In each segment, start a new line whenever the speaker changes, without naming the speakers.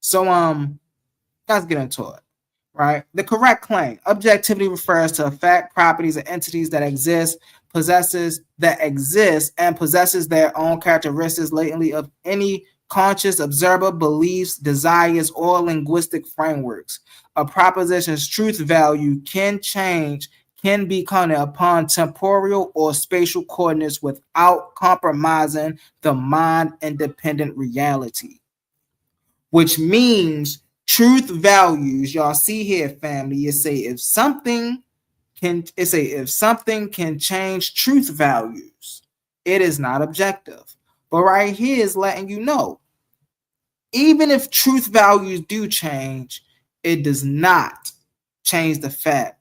So let's get into it. Right? The correct claim. Objectivity refers to a fact, properties, or entities that exist, and possesses their own characteristics latently of any conscious observer, beliefs, desires, or linguistic frameworks. A proposition's truth value can be counted upon temporal or spatial coordinates without compromising the mind-independent reality, which means truth values. Y'all see here, family. If something can change truth values, it is not objective. But right here is letting you know, even if truth values do change, it does not change the fact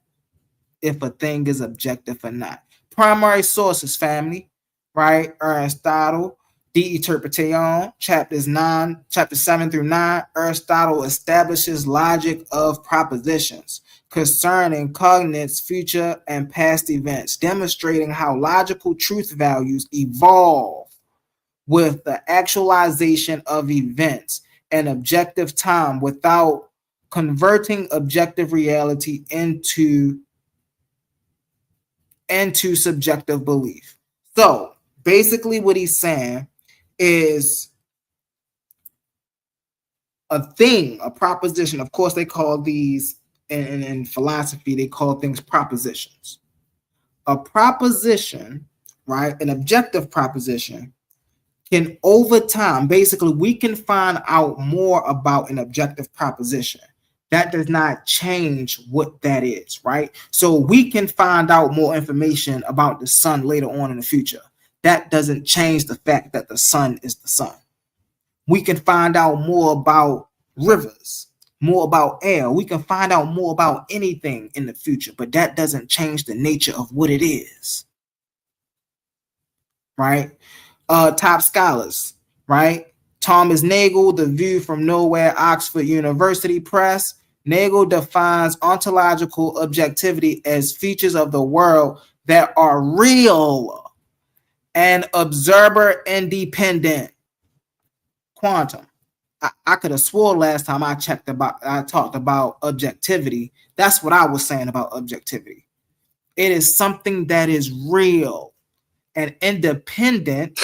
if a thing is objective or not. Primary sources, family, right? Aristotle, De Interpretation, chapter 7 through 9. Aristotle establishes logic of propositions concerning cognates, future, and past events, demonstrating how logical truth values evolve with the actualization of events and objective time without converting objective reality into subjective belief. So basically what he's saying is a thing, a proposition. Of course, they call these in philosophy, they call things propositions. A proposition, right? An objective proposition can, over time, basically, we can find out more about an objective proposition. That does not change what that is, right? So we can find out more information about the sun later on in the future. That doesn't change the fact that the sun is the sun. We can find out more about rivers, more about air. We can find out more about anything in the future, but that doesn't change the nature of what it is, right? Top scholars, right? Thomas Nagel, The View from Nowhere, Oxford University Press. Nagel defines ontological objectivity as features of the world that are real and observer independent. Quantum. I could have swore last time I talked about objectivity. That's what I was saying about objectivity. It is something that is real and independent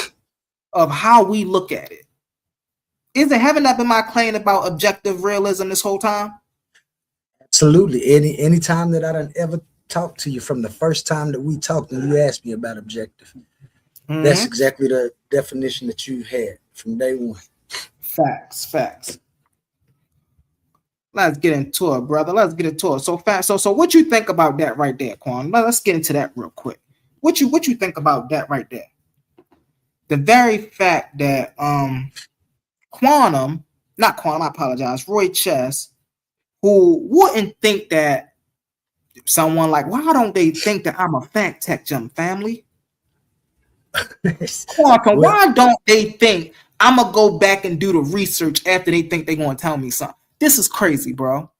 of how we look at it. Haven't that been my claim about objective realism this whole time?
Absolutely. Any time that I done ever talked to you, from the first time that we talked and you asked me about objective, that's exactly the definition that you had from day one.
Facts. Let's get into it, brother. Let's get into it. So what you think about that right there, Quan? Let's get into that real quick. What you think about that right there? The very fact that Roy Chess, who wouldn't think that someone like, why don't they think that I'm a fact tech jump family? Why don't they think I'm gonna go back and do the research after they think they're gonna tell me something? This is crazy, bro.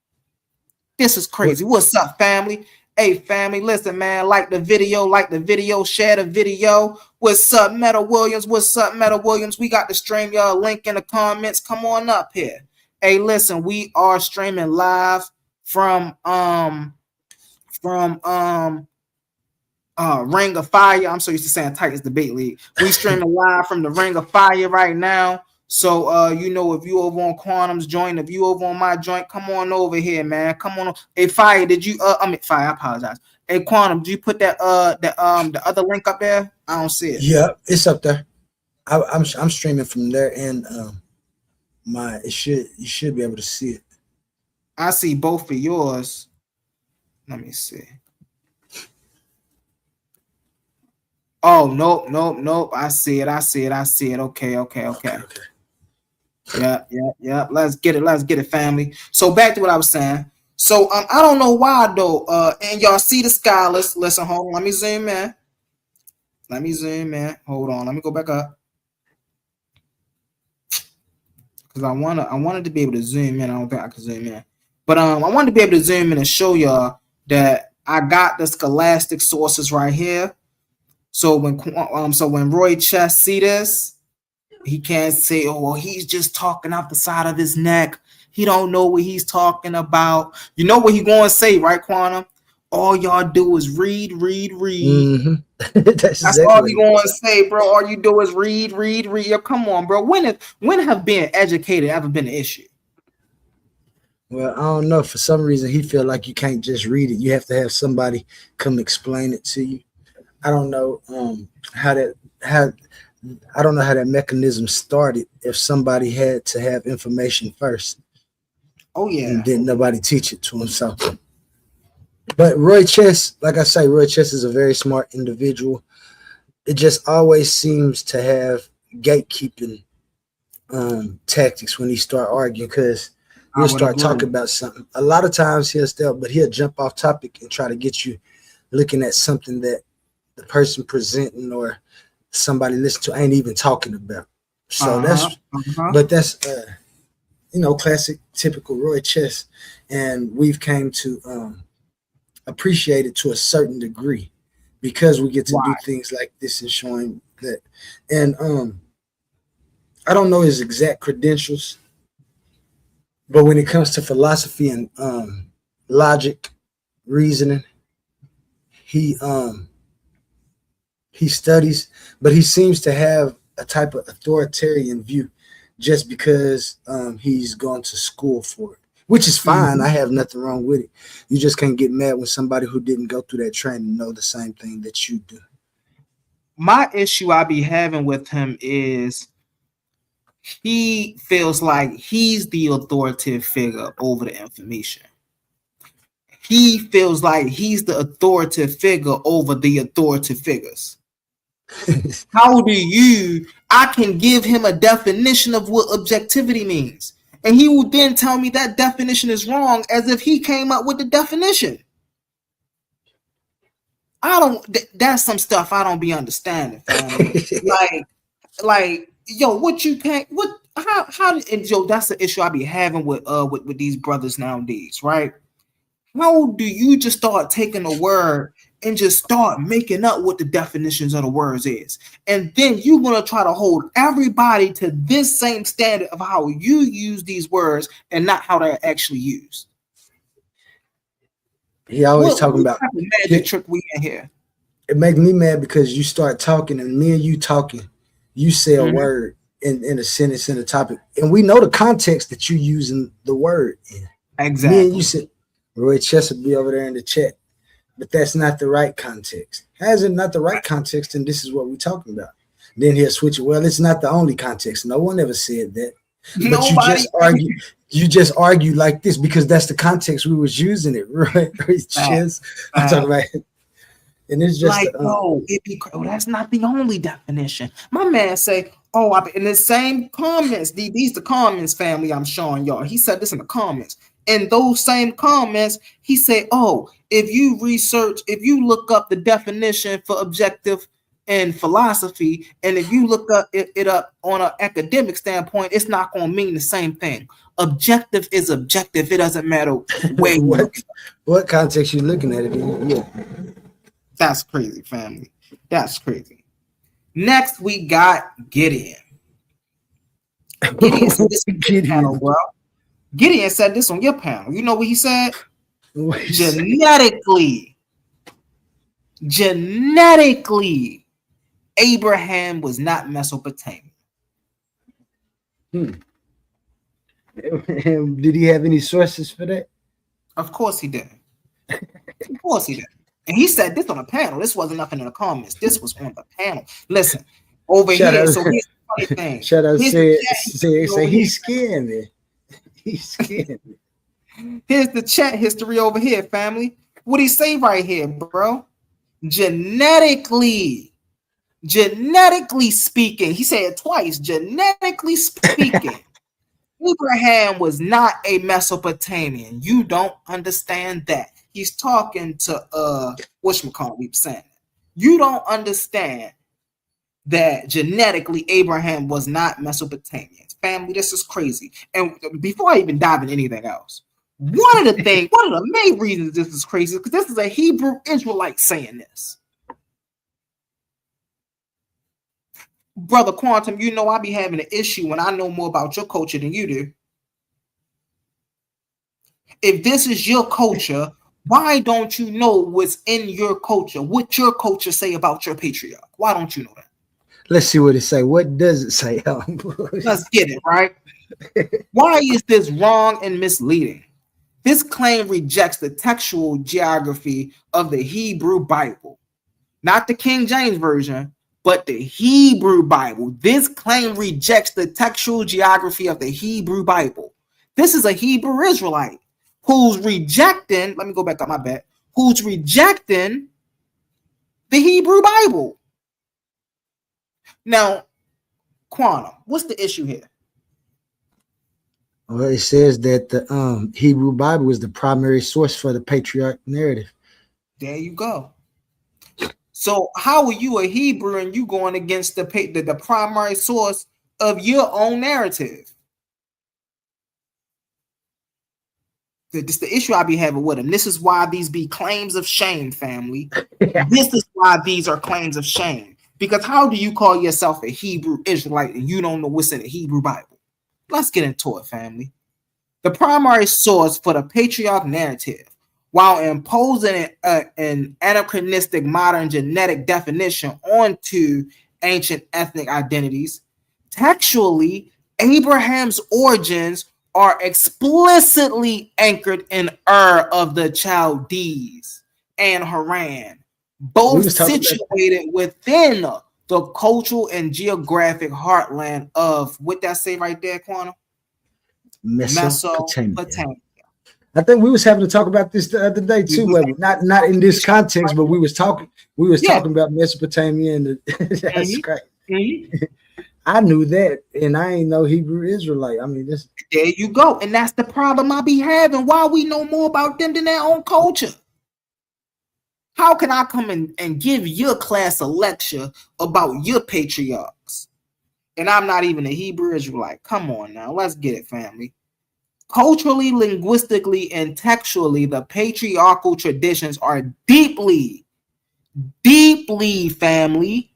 This is crazy. What's up, family? Hey, family, listen, man. Like the video, share the video. What's up, Meta Williams? We got the stream, y'all. Link in the comments. Come on up here. Hey, listen, we are streaming live from Ring of Fire. I'm so used to saying Titans Debate League. We streaming live from the Ring of Fire right now. So if you over on Quantum's joint, if you over on my joint, come on over here, man. Come on. Hey, Fire, did you Fire, I apologize. Hey, Quantum, did you put that the other link up there? I don't see it.
Yeah, it's up there. I'm streaming from there, and you should be able to see it.
I see both of yours. Let me see. Oh, nope. I see it. Okay. Yeah. Let's get it, family. So back to what I was saying. So I don't know why though. And y'all see the scholars. Listen, hold on. Let me zoom in. Hold on. Let me go back up. Because I wanted to be able to zoom in. I don't think I can zoom in. But I wanted to be able to zoom in and show y'all that I got the scholastic sources right here. So when Roy Chess see this, He can't say, oh, well, he's just talking out the side of his neck. He don't know what he's talking about. You know what he going to say, right, Quantum? All y'all do is read, read, read.
Mm-hmm. That's
That's
exactly
all
what
he
he
going to
does.
say, bro. All you do is read, read, read. Yo, come on, bro. When have being educated ever been an issue?
Well, I don't know. For some reason, he feel like you can't just read it. You have to have somebody come explain it to you. I don't know how that how I don't know how that mechanism started. If somebody had to have information first,
Oh
and
yeah.
didn't nobody teach it to him. So, but Roy Chess, like I say, Roy Chess is a very smart individual. It just always seems to have gatekeeping tactics when he start arguing because
I
he'll
would
start
agree.
talking about something. A lot of times he'll jump off topic and try to get you looking at something that the person presenting or somebody listen to ain't even talking about. So
Uh-huh.
that's,
Uh-huh.
but that's classic, typical Roy Chess, and we've came to appreciate it to a certain degree because we get to do
Why?
things like this and showing that. And I don't know his exact credentials, but when it comes to philosophy and logic, reasoning, he um he studies, but he seems to have a type of authoritarian view just because he's gone to school for it, which is fine. I
Mhm.
have nothing wrong with it. You just can't get mad when somebody who didn't go through that training know the same thing that you do.
My issue I be having with him is he feels like he's the authoritative figure over the information. He feels like he's the authoritative figure over the authoritative figures. How do you? I can give him a definition of what objectivity means, and he will then tell me that definition is wrong, as if he came up with the definition. I don't. That's some stuff I don't be understanding, family. Yo, what you can't, what, how, and yo, that's the issue I be having with these brothers nowadays, right? How do you just start taking a word and just start making up what the definitions of the words is? And then you're going to try to hold everybody to this same standard of how you use these words and not how they're actually used.
He always
What
talking about
type of magic
it.
trick we in here?
It makes me mad because you start talking and me and you talking, you say a
Mm-hmm.
word in a sentence in a topic, and we know the context that you using the word in. Me and you
Exactly.
said Roy Chess would be over there in the chat, but that's not the right context. How's it not the right context? And this is what we're talking about. Then he'll switch it. Well, it's not the only context. No one ever said that. But you
Nobody.
just argue. You just argue like this because that's the context we was using it, right? Chess. I'm talking about, and it's just
Like, no, that's not the only definition. My man say, oh, in the same comments, these the comments, family, I'm showing y'all. He said this in the comments. In those same comments, he said, oh, if you look up the definition for objective and philosophy, and if you look up it up on an academic standpoint, it's not going to mean the same thing. Objective is objective. It doesn't matter where you look.
what context you looking at it in? Yeah.
That's crazy, family. That's crazy. Next, we got Gideon. Gideon said this on your panel,
Gideon.
bro. Gideon said this on your panel. You know what he said?
What he say?
Genetically, genetically, Abraham was not Mesopotamian.
Hmm. Did he have any sources for that?
Of course he did. Of course he did. And he said this on the panel. This wasn't nothing in the comments. This was on the panel. Listen, over
Shout
here.
out,
So here's the funny thing.
shout out.
Here's the chat
Say
over here.
he's scared me. He's scared me.
Here's the chat history over here, family. What he say right here, bro? Genetically, genetically speaking, he said it twice. Genetically speaking, Abraham was not a Mesopotamian. You don't understand that. He's talking to whatchamacallit, we saying. You don't understand that genetically Abraham was not Mesopotamian. Family, this is crazy. And before I even dive into anything else, one of the main reasons this is crazy is because this is a Hebrew Israelite saying this. Brother Quantum, you know I be having an issue when I know more about your culture than you do. If this is your culture, why don't you know what's in your culture? What your culture say about your patriarch? Why don't you know that?
Let's see what it say. What does it say?
Let's get it, right? Why is this wrong and misleading? This claim rejects the textual geography of the Hebrew Bible, not the King James Version, but the Hebrew Bible. This claim rejects the textual geography of the Hebrew Bible. This is a Hebrew Israelite who's rejecting, let me go back up my bed, who's rejecting the Hebrew Bible. Now, Quantum, what's the issue here?
Well, it says that the Hebrew Bible is the primary source for the patriarch narrative.
There you go. So how are you a Hebrew and you going against the primary source of your own narrative? This is the issue I be having with them. This is why these be claims of shame, family. This is why these are claims of shame. Because how do you call yourself a Hebrew Israelite and you don't know what's in the Hebrew Bible? Let's get into it, family. The primary source for the patriarch narrative, while imposing an anachronistic modern genetic definition onto ancient ethnic identities, textually, Abraham's origins are explicitly anchored in Ur of the Chaldees and Haran, both situated within the cultural and geographic heartland of, what that say right there, Quantum? Mesopotamia.
I think we was having to talk about this the other day too. Not in this context, but we was talking about Mesopotamia and that's great. Mm-hmm. I knew that, and I ain't no Hebrew Israelite. I mean, this.
There you go, and that's the problem I be having. Why we know more about them than their own culture? How can I come in and give your class a lecture about your patriarchs, and I'm not even a Hebrew Israelite? Come on now, let's get it, family. Culturally, linguistically, and textually, the patriarchal traditions are deeply, family,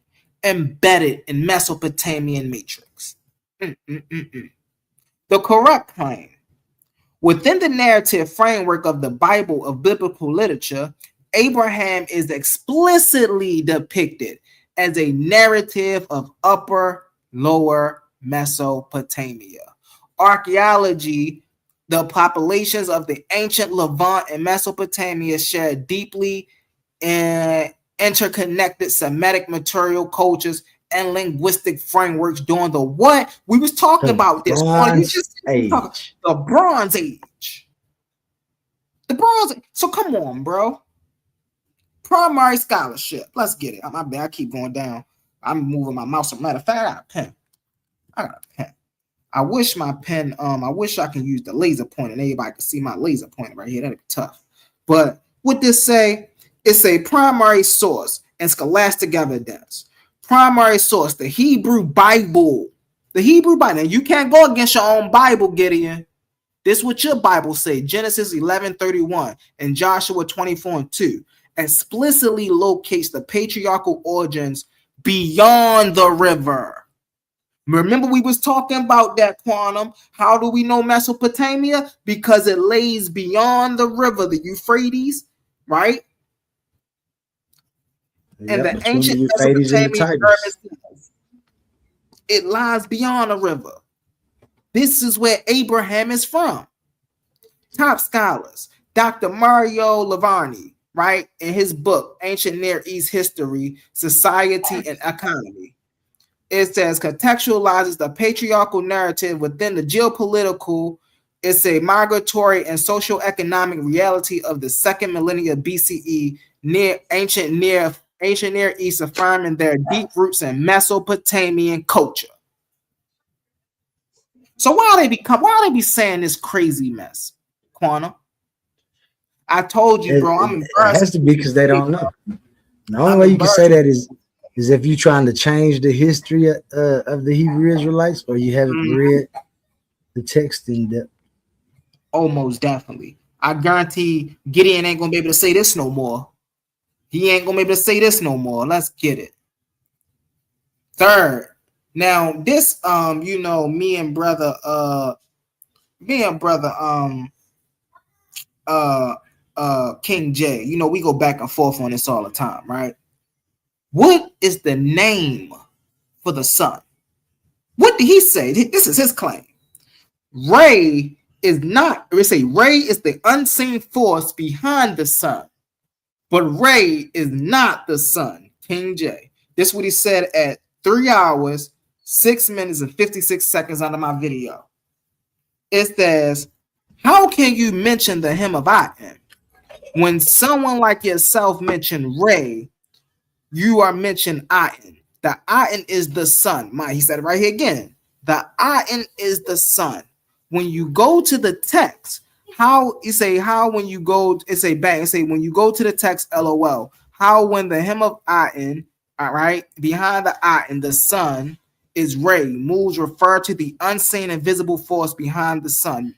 embedded in Mesopotamian matrix. The correct claim. Within the narrative framework of the Bible of biblical literature, Abraham is explicitly depicted as a narrative of upper, lower Mesopotamia. Archaeology, the populations of the ancient Levant and Mesopotamia share deeply interconnected Semitic material cultures and linguistic frameworks during the what? We was talking about this. The Bronze Age. The Bronze Age. So come on, bro. Primary scholarship. Let's get it. My bad. I keep going down. I'm moving my mouse. As a matter of fact, I got a pen. I wish my pen, I wish I can use the laser pointer and everybody can see my laser pointer right here. That'd be tough. But what this say? It's a primary source and scholastic evidence. Primary source, the Hebrew Bible. The Hebrew Bible. And you can't go against your own Bible, Gideon. This is what your Bible say. Genesis 11:31 and Joshua 24:2 explicitly locates the patriarchal origins beyond the river. Remember we was talking about that, Quantum. How do we know Mesopotamia? Because it lays beyond the river, the Euphrates, right?
Yep,
and the ancient Mesopotamian urban cities. It lies beyond the river. This is where Abraham is from. Top scholars, Dr. Mario Lavarni, right, in his book, Ancient Near East History, Society and Economy, it says contextualizes the patriarchal narrative within the geopolitical, it's a migratory and social economic reality of the second millennia BCE near ancient Near East, affirming their deep roots in Mesopotamian culture. So why they be saying this crazy mess, Quantum? I told you, bro. I'm embarrassed.
It has to be because they don't know. The only way you can say that is if you're trying to change the history of the Hebrew Israelites, or you haven't read the text in depth.
Oh, most definitely. I guarantee Gideon ain't gonna be able to say this no more. He ain't gonna be able to say this no more. Let's get it. Third, Now this me and brother uh King J, we go back and forth on this all the time, right? What is the name for the sun? What did he say? This is his claim. Ray is not, we say Ray is the unseen force behind the sun, but Ray is not the sun. King J. This is what he said at 3 hours, 6 minutes, and 56 seconds under my video. It says, how can you mention the hymn of I am? When someone like yourself mentioned Ray, you are mentioned Ayin. The Ayin is the sun. He said it right here again. The Ayin is the sun. When you go to the text, when you go to the text, LOL, how when the hymn of Ayin, all right, behind the Ayin, the sun is Ray, moves refer to the unseen invisible force behind the sun,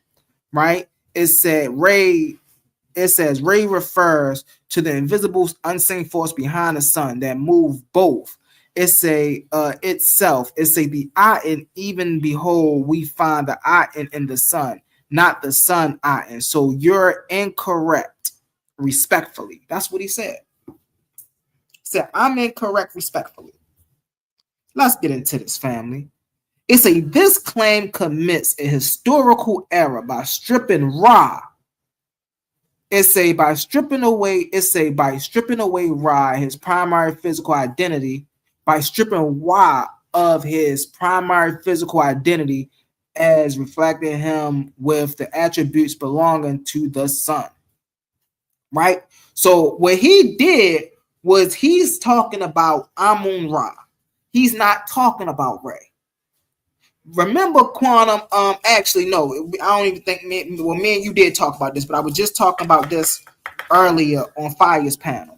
right? It says Ray refers to the invisible unseen force behind the sun that move both. Itself. The Ayin, even behold, we find the Ayin in the sun, not the sun Ayin. So you're incorrect, respectfully. That's what he said. He said, I'm incorrect, respectfully. Let's get into this, family. This claim commits a historical error by stripping Ra. By stripping away Ra, his primary physical identity, by stripping Ra of his primary physical identity as reflecting him with the attributes belonging to the sun. Right? So what he did was he's talking about Amun Ra. He's not talking about Ray. Remember quantum, actually, no, I don't even think me and you did talk about this, but I was just talking about this earlier on Fire's panel.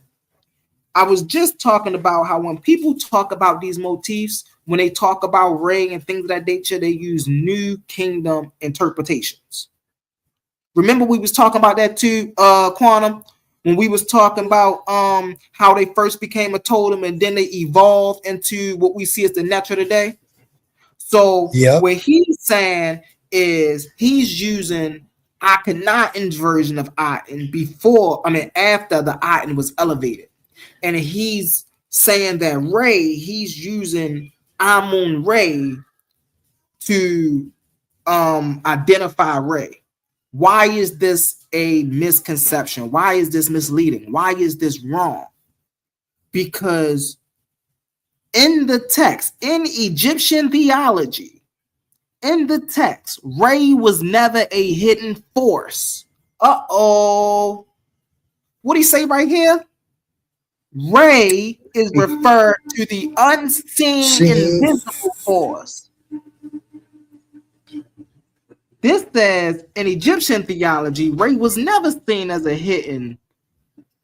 I was just talking about how when people talk about these motifs, when they talk about Ray and things of that nature, they use New Kingdom interpretations. Remember we was talking about that too, quantum, when we was talking about how they first became a totem and then they evolved into what we see as the Netra today. So what he's saying is he's using Akhenaten's version of Aten after the Aten was elevated. And he's saying that Ray, he's using Amun Ray to identify Ray. Why is this a misconception? Why is this misleading? Why is this wrong? Because in the text, in Egyptian theology, in the text, Ray was never a hidden force. What do you say right here? Ray is referred to the unseen, invisible force. This says in Egyptian theology, Ray was never seen as a hidden,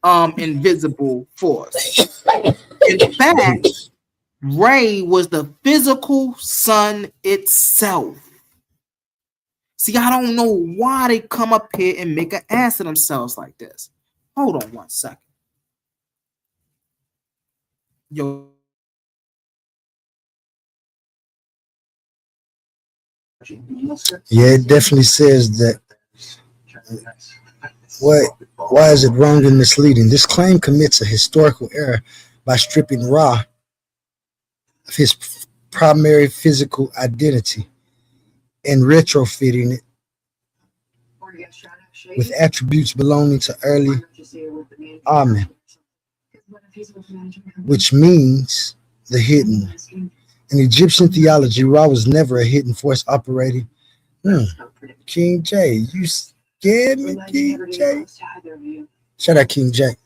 invisible force. In fact, Ray was the physical sun itself. See, I don't know why they come up here and make an ass of themselves like this. Hold on one second. Yo.
Yeah, it definitely says that. Why is it wrong and misleading? This claim commits a historical error by stripping Ra of his primary physical identity and retrofitting it with attributes belonging to early Amen, which means the hidden. In Egyptian theology, Ra was never a hidden force operating. King J, you scared me, King J. Shout out King J.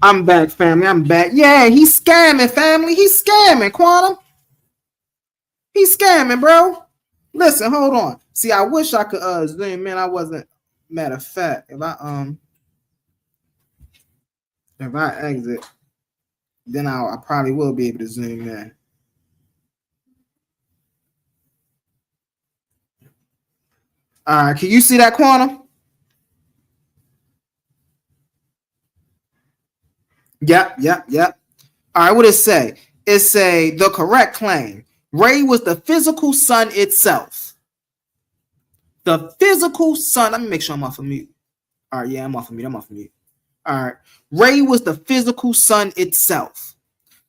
I'm back, family. I'm back. Yeah, he's scamming, family. He's scamming, Quantum. He's scamming, bro. Listen, hold on. See, I wish I could zoom in. I wasn't. Matter of fact, if I exit, then I probably will be able to zoom in. All right, can you see that, Quantum? Yep. All right, what it say? It say the correct claim. Ray was the physical sun itself. The physical sun. Let me make sure I'm off of mute. All right, yeah, I'm off of mute. All right. Ray was the physical sun itself,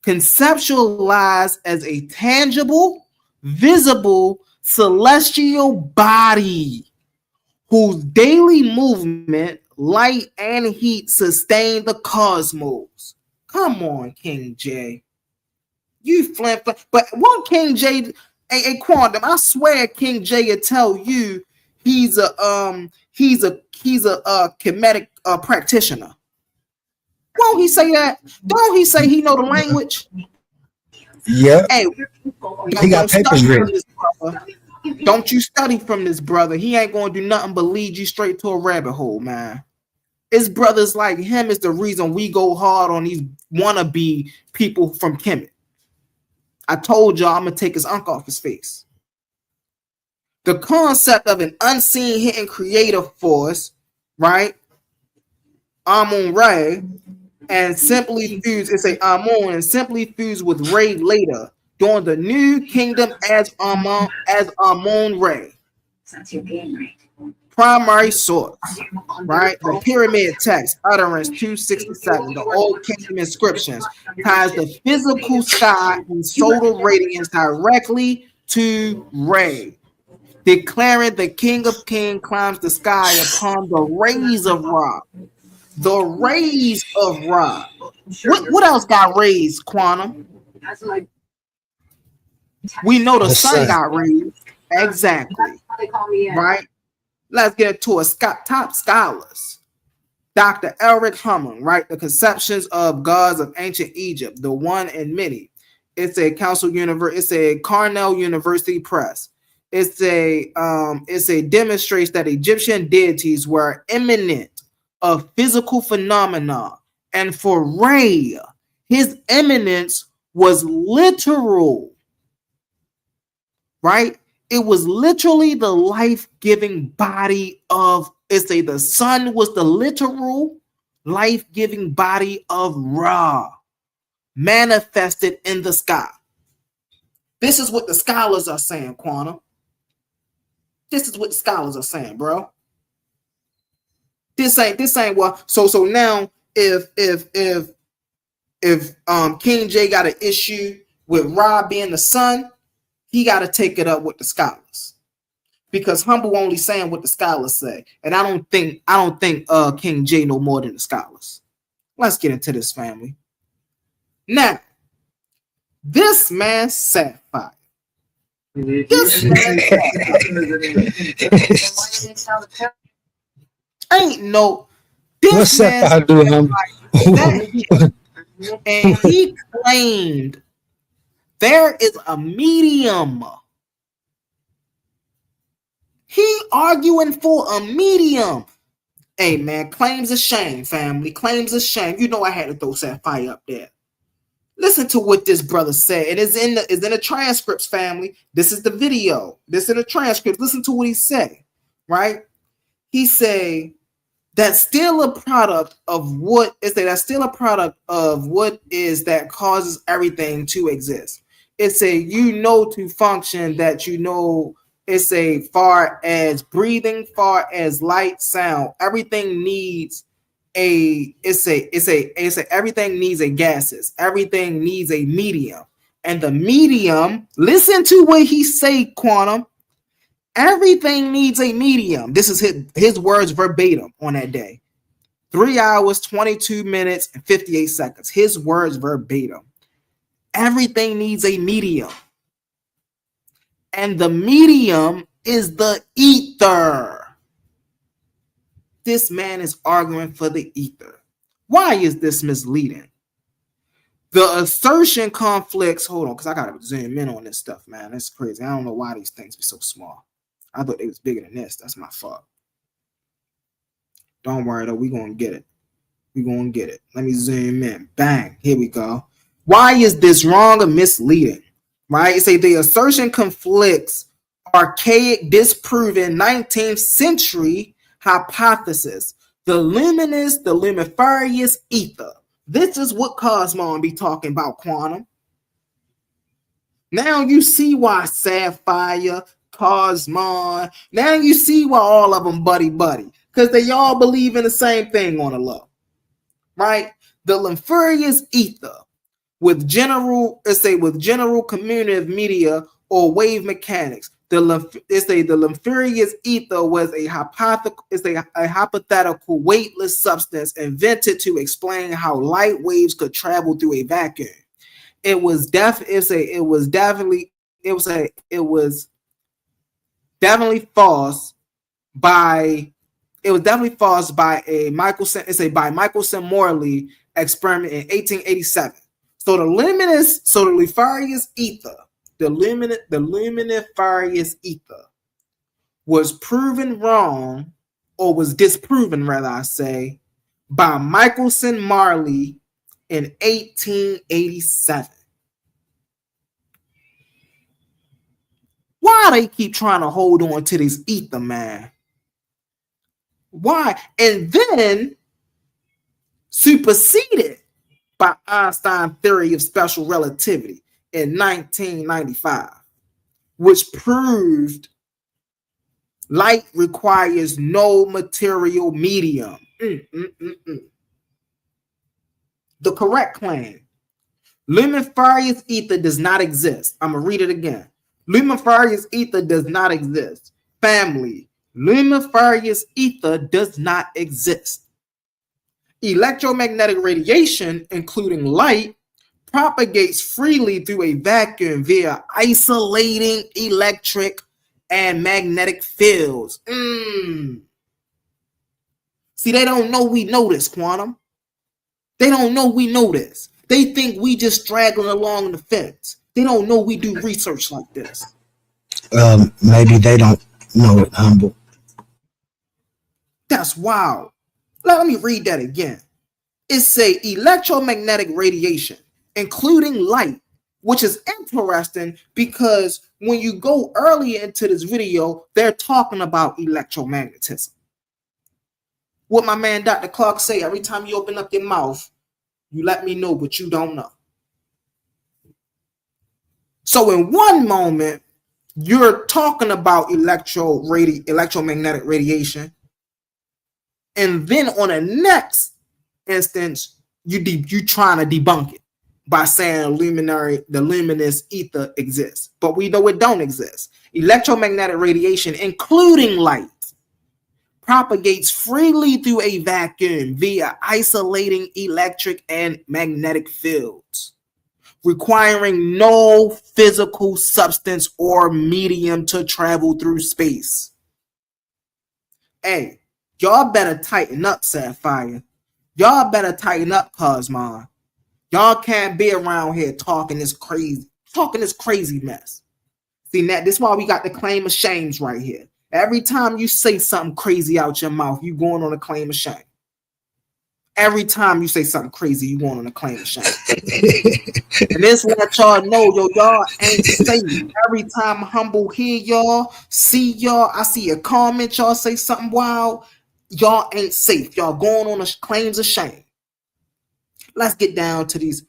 conceptualized as a tangible, visible, celestial body whose daily movement, light, and heat sustain the cosmos. Come on, King J. You flim. But one King J, a Quantum, I swear King J will tell you he's a comedic practitioner. Won't he say that? Don't he say he know the language?
Yeah.
Hey,
he got papers written.
Don't you study from this brother. He ain't going to do nothing but lead you straight to a rabbit hole, man. His brothers like him is the reason we go hard on these wannabe people from Kemet. I told y'all I'm going to take his unk off his face. The concept of an unseen hidden creative force, right? Amun Ray, and simply fused, it's a Amun, and simply fused with Ray later during the new kingdom as Amun Ray.
That's your game, right?
Primary source, right? The pyramid text, utterance 267, the old kingdom inscriptions, ties the physical sky and solar radiance directly to Ray, declaring the King of Kings climbs the sky upon the rays of Ra. The rays of Ra. What else got rays, Quantum? We know the sun got rays. Exactly. Right? Let's get to a top scholars. Dr. Eric Humming, right? The Conceptions of Gods of Ancient Egypt, the one and many. It's a it's a Cornell University Press. It's a demonstrates that Egyptian deities were immanent of physical phenomena, and for Ray, his immanence was literal, right? It was literally the life-giving body of, the sun was the literal life-giving body of Ra, manifested in the sky. This is what the scholars are saying, Quantum. This is what the scholars are saying, bro. This ain't what. So now if King J got an issue with Ra being the sun, he got to take it up with the scholars, because Humble only saying what the scholars say, and I don't think King J know more than the scholars. Let's get into this, family. Now, this man Sapphire. This man Sapphire. Ain't no.
What's Sapphire do, Humble?
And he claimed there is a medium. He arguing for a medium. Hey, man, claims of shame, family. Claims of shame. You know I had to throw Sapphire up there. Listen to what this brother said. It is in the transcripts, family. This is the video. This is in the transcript. Listen to what he said, right? He say that's still a product of what is that? That's still a product of what is that causes everything to exist. It's to function that it's far as breathing, far as light, sound. Everything needs everything needs a gases. Everything needs a medium. And the medium, listen to what he say, Quantum. Everything needs a medium. This is his words verbatim on that day. 3 hours, 22 minutes, and 58 seconds. His words verbatim. Everything needs a medium. And the medium is the ether. This man is arguing for the ether. Why is this misleading? The assertion conflicts. Hold on, because I got to zoom in on this stuff, man. That's crazy. I don't know why these things be so small. I thought they was bigger than this. That's my fault. Don't worry, though. We're going to get it. We're going to get it. Let me zoom in. Bang. Here we go. Why is this wrong or misleading? Right? It's the assertion conflicts archaic, disproven 19th century hypothesis. The lumiferious ether. This is what Cosmon be talking about, Quantum. Now you see why Sapphire, Cosmon, now you see why all of them buddy. Because they all believe in the same thing on the low. Right? The Lemurians ether with general, let's say with general commutative media or wave mechanics. The Lemurians ether was a hypothetical weightless substance invented to explain how light waves could travel through a vacuum. It was definitely false by a Michelson Morley experiment in 1887. So the luminiferous ether, the luminiferous ether was proven wrong, or was disproven rather, I say, by Michelson Morley in 1887. Why they keep trying to hold on to this ether, man? Why? And then superseded by Einstein's theory of special relativity in 1995, which proved light requires no material medium. The correct claim: luminiferous ether does not exist. I'm going to read it again. Luminiferous ether does not exist. Family, luminiferous ether does not exist. Electromagnetic radiation, including light, propagates freely through a vacuum via isolating electric and magnetic fields. See, they don't know we know this, Quantum. They don't know we know this. They think we just straggling along the fence. They don't know we do research like this.
Maybe they don't know it, Humble.
That's wild. Let me read that again. It's a electromagnetic radiation, including light, which is interesting because when you go earlier into this video, they're talking about electromagnetism. What my man Dr. Clark say, every time you open up your mouth, you let me know what you don't know. So in one moment, you're talking about electromagnetic radiation, and then on the next instance, you trying to debunk it by saying the luminous ether exists. But we know it don't exist. Electromagnetic radiation, including light, propagates freely through a vacuum via isolating electric and magnetic fields, requiring no physical substance or medium to travel through space. Hey, y'all better tighten up, Sapphire. Y'all better tighten up, Cosmon. Y'all can't be around here talking this crazy mess. See, Nat, this is why we got the claim of shames right here. Every time you say something crazy out your mouth, you going on a claim of shame. Every time you say something crazy, you going on a claim of shame. And this let y'all know, y'all ain't safe. Every time Humble hear y'all, see y'all, I see a comment, y'all say something wild, y'all ain't safe. Y'all going on a claims of shame. Let's get down to these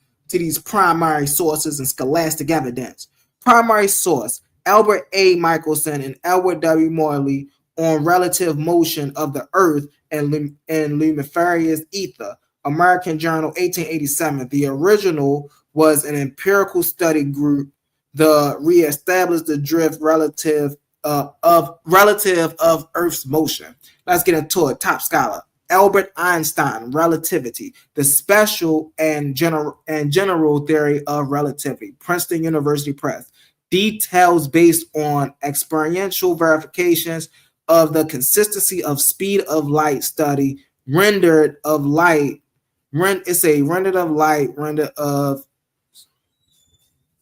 primary sources and scholastic evidence. Primary source: Albert A. Michelson and Edward W. Morley on relative motion of the Earth and luminiferous ether. American Journal, 1887. The original was an empirical study group. The reestablished the drift relative of Earth's motion. Let's get into it. Top scholar: Albert Einstein, Relativity, the Special and General Theory of Relativity, Princeton University Press. Details based on experiential verifications of the consistency of speed of light study, rendered of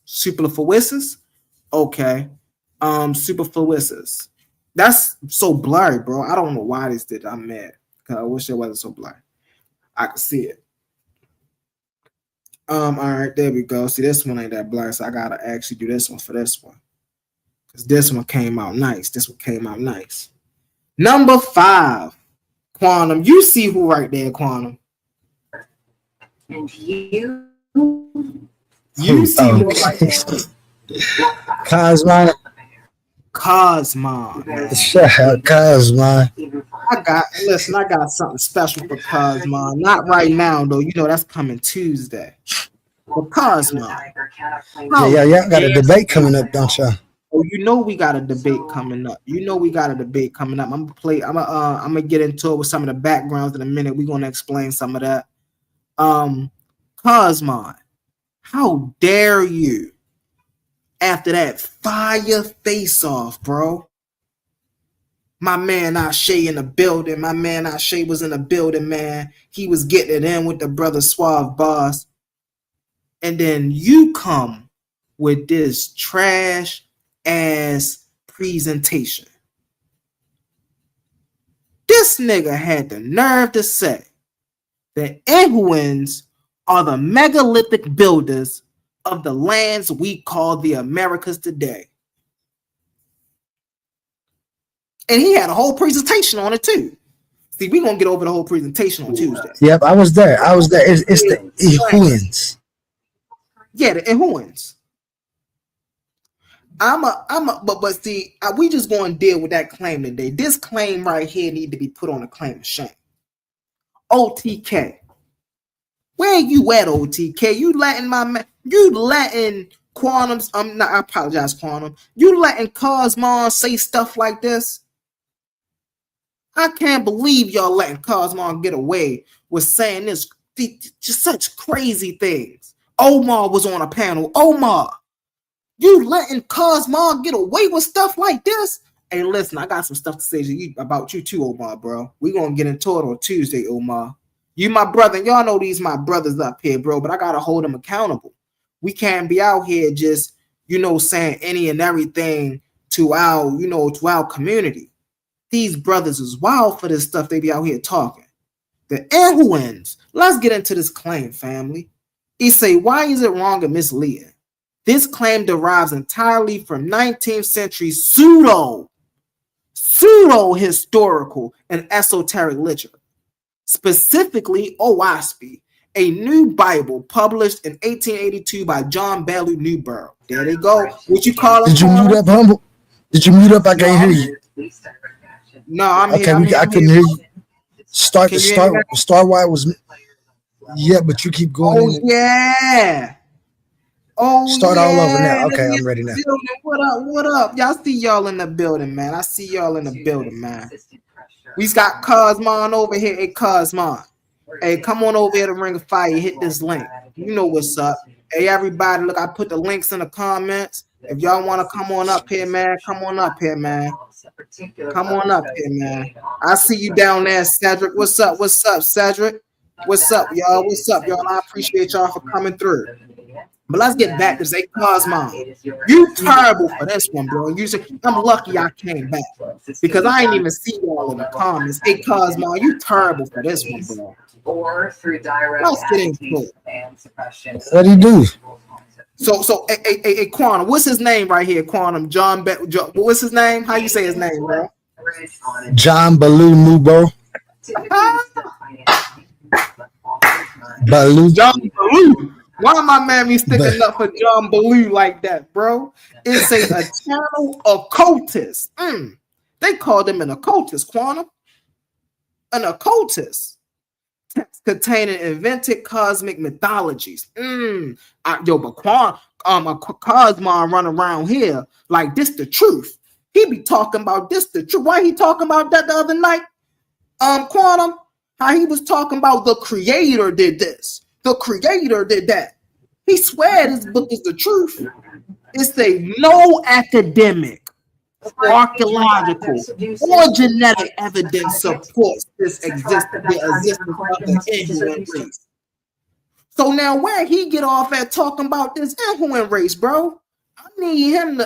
superfluosis. Okay. Superfluosis. That's so blurry, bro. I don't know why this did. I'm mad. I wish it wasn't so blurry. I can see it. All right, there we go. See, this one ain't that blurry, so I gotta actually do this one for this one. Because this one came out nice. Number 5. Quantum. You see who right there, Quantum.
And you
You see who right there.
Cosmon.
Cosmon, man.
Shout out Cosmon.
I got something special for Cosmon. Not right now, though. You know that's coming Tuesday. But Cosmon,
Yeah, got a debate coming up, don't y'all?
Oh, you know we got a debate coming up. I'm gonna get into it with some of the backgrounds in a minute. We're gonna explain some of that. Cosmon, how dare you? After that fire face off, bro. My man Ashe in the building. My man Ashe was in the building, man. He was getting it in with the brother Suave Boss. And then you come with this trash ass presentation. This nigga had the nerve to say that Ehuans are the megalithic builders of the lands we call the Americas today. And he had a whole presentation on it too. See, we're going to get over the whole presentation on Tuesday.
Yep, I was there. It's the Ehuans.
Yeah, the Ehuans. But see, we just going to deal with that claim today. This claim right here need to be put on a claim of shame. OTK. Where you at, OTK? You letting Quantum's, I apologize, Quantum. You letting Cosmon say stuff like this? I can't believe y'all letting Cosmon get away with saying this, just such crazy things. Omar was on a panel. Omar, you letting Cosmon get away with stuff like this? Hey, listen, I got some stuff to say about you too, Omar, bro. We gonna get into it on Tuesday, Omar. You my brother, and y'all know these my brothers up here, bro, but I gotta hold them accountable. We can't be out here just, saying any and everything to our community. These brothers is wild for this stuff they be out here talking. The Ehuans, let's get into this claim, family. He say, why is it wrong and misleading? This claim derives entirely from 19th century pseudo-historical and esoteric literature. Specifically, OWASP, a new Bible published in 1882 by John Bellew Newborough. There they go. What you call it?
Did you mute up, Humble? Did you mute up? I can't hear you.
No, I'm
okay,
here.
I couldn't hear you. Start why it was. Yeah, but you keep going.
Oh yeah. Oh,
start all over now. Okay, I'm ready now.
What up? Y'all see y'all in the building, man. I see y'all in the building, man. We got Cosmon over here. Hey, Cosmon. Hey, come on over here to Ring of Fire. Hit this link. You know what's up. Hey, everybody, look, I put the links in the comments. If y'all want to come on up here, man, come on up here, man. Come on up here, man. I see you down there, Cedric. What's up? What's up, Cedric? What's up, y'all? What's up, y'all? I appreciate y'all for coming through. But let's get back to say Cosmon. You terrible for this one, bro. I'm lucky I came back because I ain't even see y'all in the comments. Hey, Cosmon, you terrible for this one, bro.
Or through direct and suppression.
What'd he do?
So, hey, Quantum, what's his name right here? Quantum, what's his name? How you say his name, bro?
John Bellew Newborough.
John Bellew. Why my man be sticking up for John Bellew like that, bro? It's a eternal occultist. They called him an occultist, Quantum. An occultist. Text containing invented cosmic mythologies. But Cosmon run around here like this the truth. He be talking about this the truth. Why he talking about that the other night? Quantum, how he was talking about the creator did this. The creator did that. He swear this book is the truth. It's no academic, archaeological, or genetic evidence supports the existence of the Ehuan race. So now where he get off at talking about this Ehuan race, bro? I need him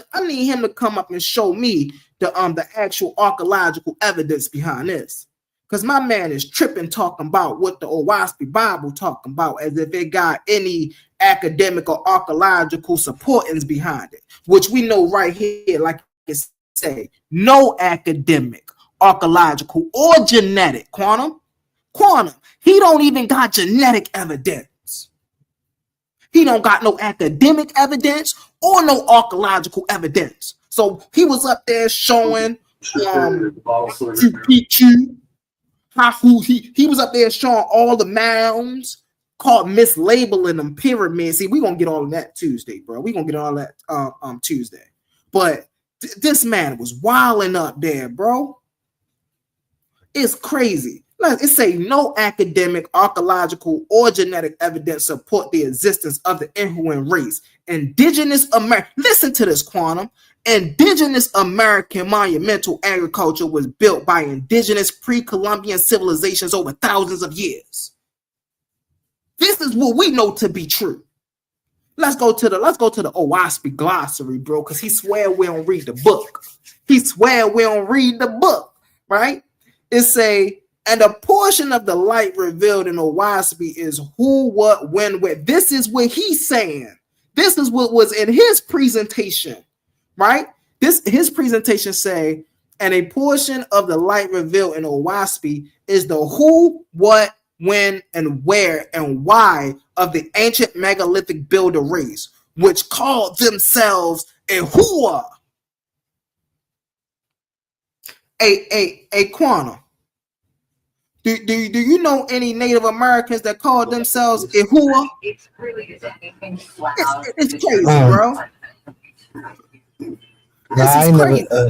to come up and show me the actual archaeological evidence behind this. Because my man is tripping talking about what the OWASP Bible talking about as if it got any academic or archaeological supportings behind it, which we know right here, like it say, no academic, archaeological, or genetic. Quantum, he don't even got genetic evidence. He don't got no academic evidence or no archaeological evidence. So he was up there showing he was up there showing all the mounds, called mislabeling them pyramids. See, we're gonna get all of that Tuesday, bro. We're gonna get all that Tuesday. But this man was wilding up there, bro. It's crazy. It say no academic, archaeological, or genetic evidence support the existence of the Inhuan race. Indigenous American, listen to this, Quantum. Indigenous American monumental agriculture was built by indigenous pre-Columbian civilizations over thousands of years. This is what we know to be true. Let's go to the Owaspy glossary, bro, because he swear we don't read the book. He swear we don't read the book, right? It say, and a portion of the light revealed in Owaspy is who, what, when, where. This is what he's saying. This is what was in his presentation, right? His presentation say, and a portion of the light revealed in Owaspy is the who, what, when, and where, and why of the ancient megalithic builder race, which called themselves Ehua. A Quantum. Do you know any Native Americans that called themselves Ehua?
It's really anything
it's crazy, bro.
I ain't never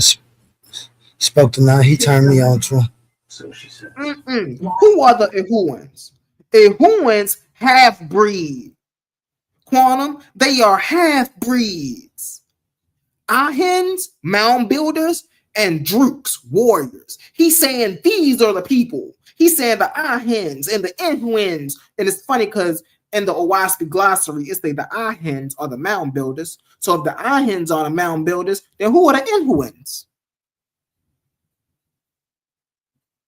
spoke to none. He turned me on to him.
So she said.
Who are the Ehuans? Ehuans half-breed. Quantum, they are half-breeds. Ahens, mound builders, and Drooks, warriors. He's saying these are the people. He's saying the Ahens and the Ehuans. And it's funny because in the Owaspy glossary, it's the Ahens are the mound builders. So if the Ahens are the mound builders, then who are the Ehuans?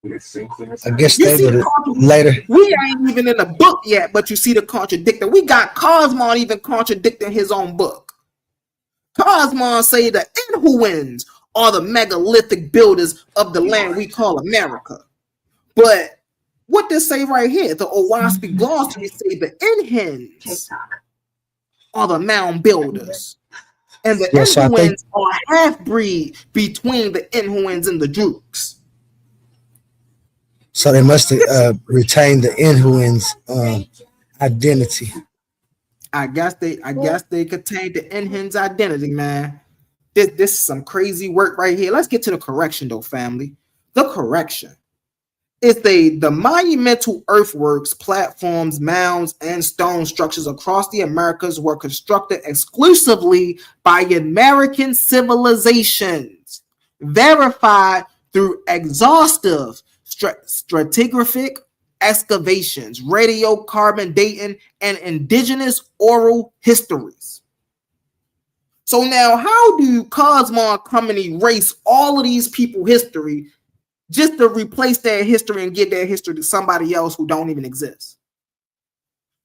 I guess they did it later.
We ain't even in the book yet, but you see the contradiction. We got Cosmon even contradicting his own book. Cosmon say the Inhuans are the megalithic builders of the land we call America. But what they say right here, the Owaspy glossary say the Inhens are the mound builders. And the Inhuans are half-breed between the Inhuans and the Drooks.
So they must have retained the Inhuans' identity.
I guess they contained the Inhuans' identity, man. This is some crazy work right here. Let's get to the correction, though, family. The correction is the monumental earthworks, platforms, mounds, and stone structures across the Americas were constructed exclusively by American civilizations, verified through exhaustive stratigraphic excavations, radiocarbon dating, and indigenous oral histories. So now, how do Cosmon come and erase all of these people's history just to replace their history and give their history to somebody else who don't even exist?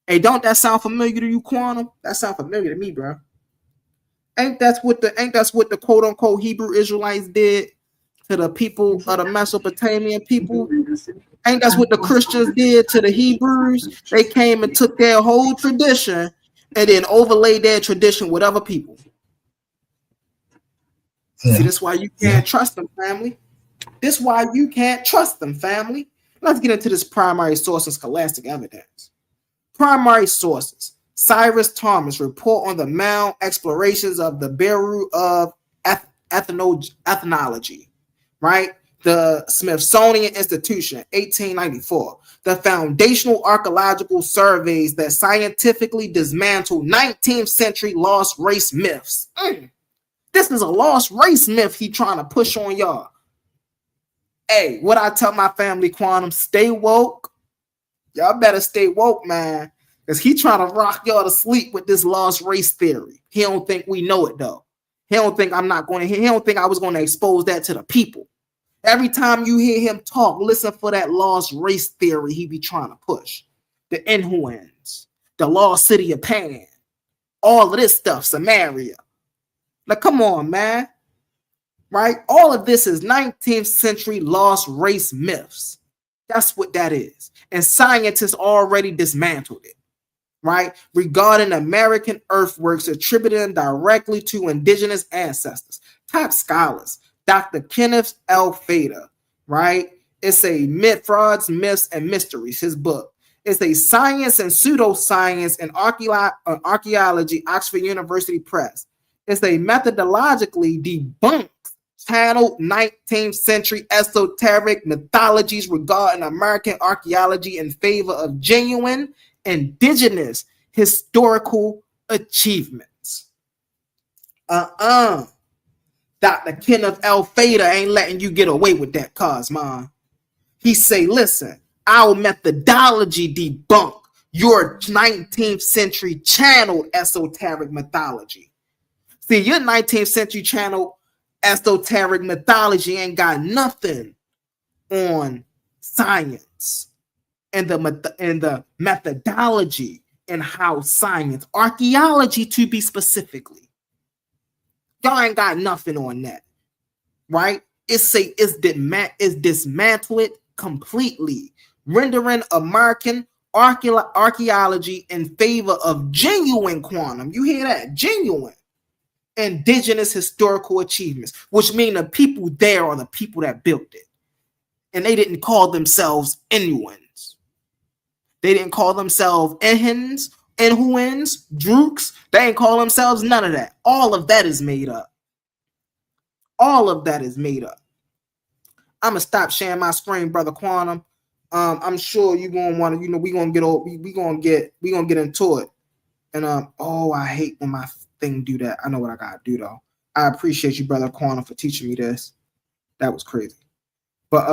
Hey, don't that sound familiar to you, Quantum? That sound familiar to me, bro. Ain't that's what the quote unquote Hebrew Israelites did to the people of the Mesopotamian people? Ain't that's what the Christians did to the Hebrews? They came and took their whole tradition and then overlaid their tradition with other people. See, that's why you can't trust them, family. This is why you can't trust them, family. Let's get into this primary source and scholastic evidence. Primary sources. Cyrus Thomas report on the mound explorations of the Bureau of Ethnology, right? The Smithsonian Institution, 1894. The foundational archaeological surveys that scientifically dismantle 19th century lost race myths. This is a lost race myth he trying to push on y'all. Hey, what I tell my family, Quantum, stay woke. Y'all better stay woke, man. Because he trying to rock y'all to sleep with this lost race theory. He don't think we know it, though. He don't think I was going to expose that to the people. Every time you hear him talk, listen for that lost race theory he be trying to push. The Inhuans, the lost city of Pan, all of this stuff, Samaria. Now, come on, man. Right? All of this is 19th century lost race myths. That's what that is. And scientists already dismantled it. right, regarding American earthworks attributed directly to indigenous ancestors. Top scholars, Dr. Kenneth L. Fader, right? It's a Myth, Frauds, Myths, and Mysteries, his book. It's a Science and Pseudoscience and Archaeology, Oxford University Press. It's a methodologically debunked channeled 19th century esoteric mythologies regarding American archaeology in favor of genuine indigenous historical achievements. Dr. Kenneth L. Fader ain't letting you get away with that, Cosmon. He say, listen, our methodology debunk your 19th century channeled esoteric mythology. See, your 19th century channeled esoteric mythology ain't got nothing on science and the methodology and how science, archaeology to be specifically. Y'all ain't got nothing on that, right? It's dismantle it completely, rendering American archaeology in favor of genuine quantum. You hear that? Genuine indigenous historical achievements, which mean the people there are the people that built it. And they didn't call themselves Inuits. They didn't call themselves Ehins, Inhuins, Drooks. They ain't call themselves none of that. All of that is made up. All of that is made up. I'm gonna stop sharing my screen, brother Quantum. I'm sure you're gonna want to, we're gonna get into it. And I hate when my thing do that. I know what I gotta do though. I appreciate you, brother Quantum, for teaching me this. That was crazy. But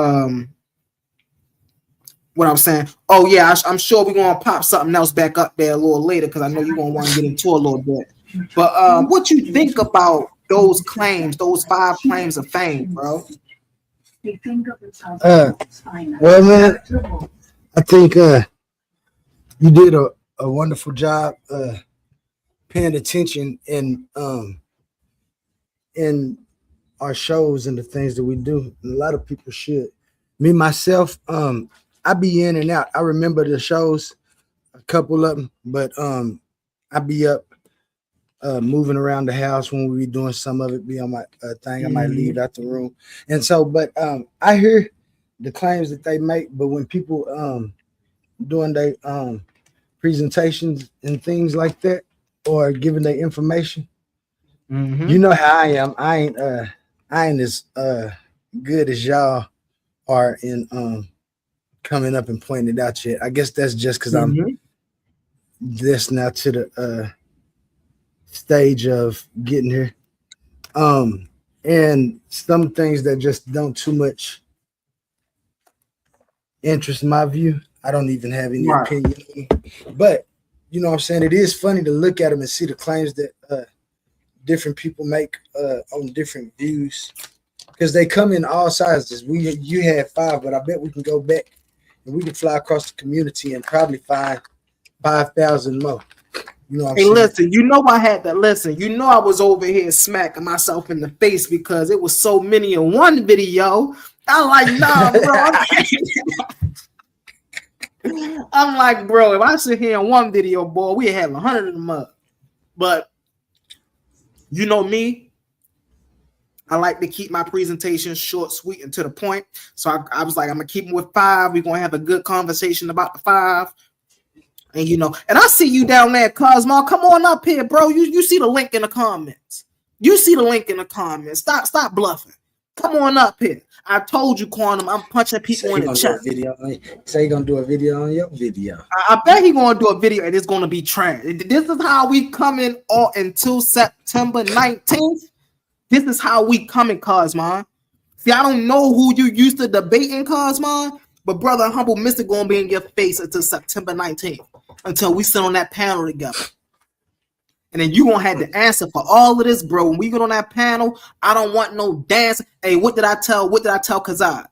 what I'm saying, I'm sure we're gonna pop something else back up there a little later because I know you're gonna want to get into a little bit. But what you think about those claims, those 5 claims of fame, bro?
Well, man, I think you did a wonderful job paying attention in our shows and the things that we do. And a lot of people should. Me myself, I be in and out. I remember the shows, a couple of them, but I be up moving around the house when we be doing some of it. Be on my thing. I might leave out the room, and so. But I hear the claims that they make. But when people doing their presentations and things like that, or giving their information, you know how I am. I ain't as good as y'all are in coming up and pointing it out yet. I guess that's just because I'm just now to the stage of getting here. And some things that just don't too much interest my view. I don't even have any opinion. But you know what I'm saying? It is funny to look at them and see the claims that different people make on different views. Because they come in all sizes. You had 5, but I bet we can go back and we can fly across the community and probably find 5,000 more. You know what I'm saying?
Listen, you know I had to listen. You know I was over here smacking myself in the face because it was so many in one video. I'm like, nah, bro. I'm like, bro, if I sit here in one video, boy, we have 100 of them up. But you know me, I like to keep my presentations short, sweet, and to the point. So I was like, I'm gonna keep them with 5. We're gonna have a good conversation about the 5. And and I see you down there, Cosmo. Come on up here, bro. You see the link in the comments. You see the link in the comments. Stop bluffing. Come on up here. I told you, Quantum, I'm punching people in the chat.
So you're gonna do a video on your video.
I bet he's gonna do a video and it's gonna be trash. This is how we coming on until September 19th. This is how we coming, Cosmo. See, I don't know who you used to debating, Cosmo, but brother Humble Mystik gonna be in your face until September 19th. Until we sit on that panel together. And then you gonna have to answer for all of this, bro. When we get on that panel, I don't want no dancing. Hey, what did I tell Kazad?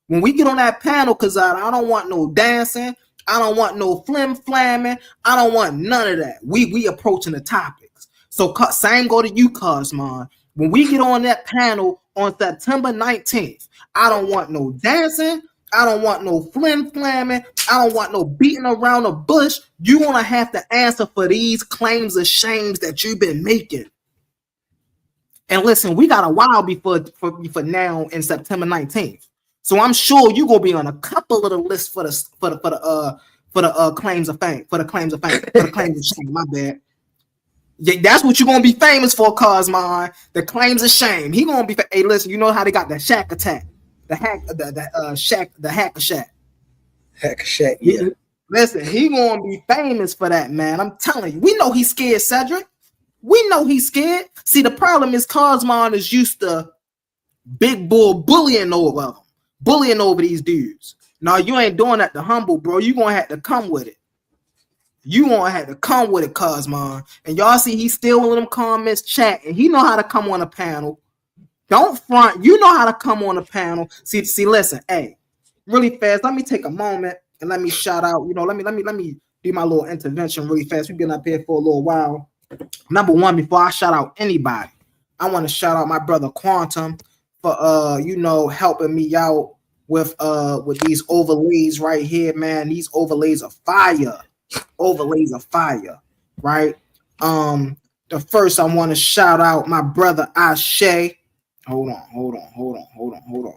When we get on that panel, Kazad, I don't want no dancing. I don't want no flim-flamming. I don't want none of that. We approaching the topics. So same go to you, Cosmon. When we get on that panel on September 19th, I don't want no dancing. I don't want no flim flamming. I don't want no beating around the bush. You're going to have to answer for these claims of shames that you've been making. And listen, we got a while before now in September 19th. So I'm sure you're gonna be on a couple of the lists for the claims of fame, for the claims of shame. My bad. Yeah, that's what you're gonna be famous for, Cosmon. The claims of shame. He gonna be. Hey, listen, you know how they got the Shack attack, the hacker shack.
Hacker Shack, yeah.
Listen, he gonna be famous for that, man. I'm telling you. We know he's scared, Cedric. We know he's scared. See, the problem is Cosmon is used to big bull bullying over these dudes. Now you ain't doing that to humble, bro. You gonna have to come with it. You gonna have to come with it, Cosmon. And y'all see he's still in them comments chat, and he know how to come on a panel. Don't front. You know how to come on a panel. See, listen, hey, really fast. Let me take a moment and let me shout out. You know, let me do my little intervention really fast. We've been up here for a little while. Number one, before I shout out anybody, I want to shout out my brother Quantum for helping me out with these overlays right here, man. These overlays are fire. Right? The first I want to shout out my brother Ashe. Hold on.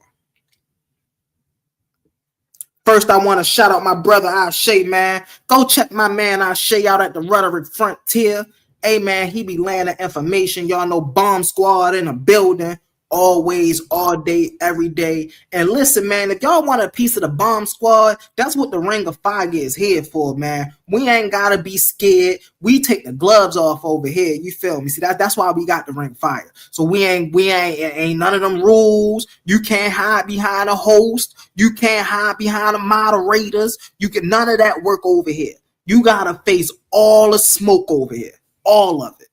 First, I want to shout out my brother Ashe, man. Go check my man Ashe out at the Rhetoric Frontier. Hey, man, he be laying the information. Y'all know Bomb Squad in the building. Always, all day, every day. And listen, man, if y'all want a piece of the Bomb Squad, that's what the Ring of Fire is here for, man. We ain't gotta be scared. We take the gloves off over here. You feel me? See, that's why we got the Ring of Fire. So we ain't none of them rules. You can't hide behind a host. You can't hide behind the moderators. You can none of that work over here. You gotta face all the smoke over here. All of it.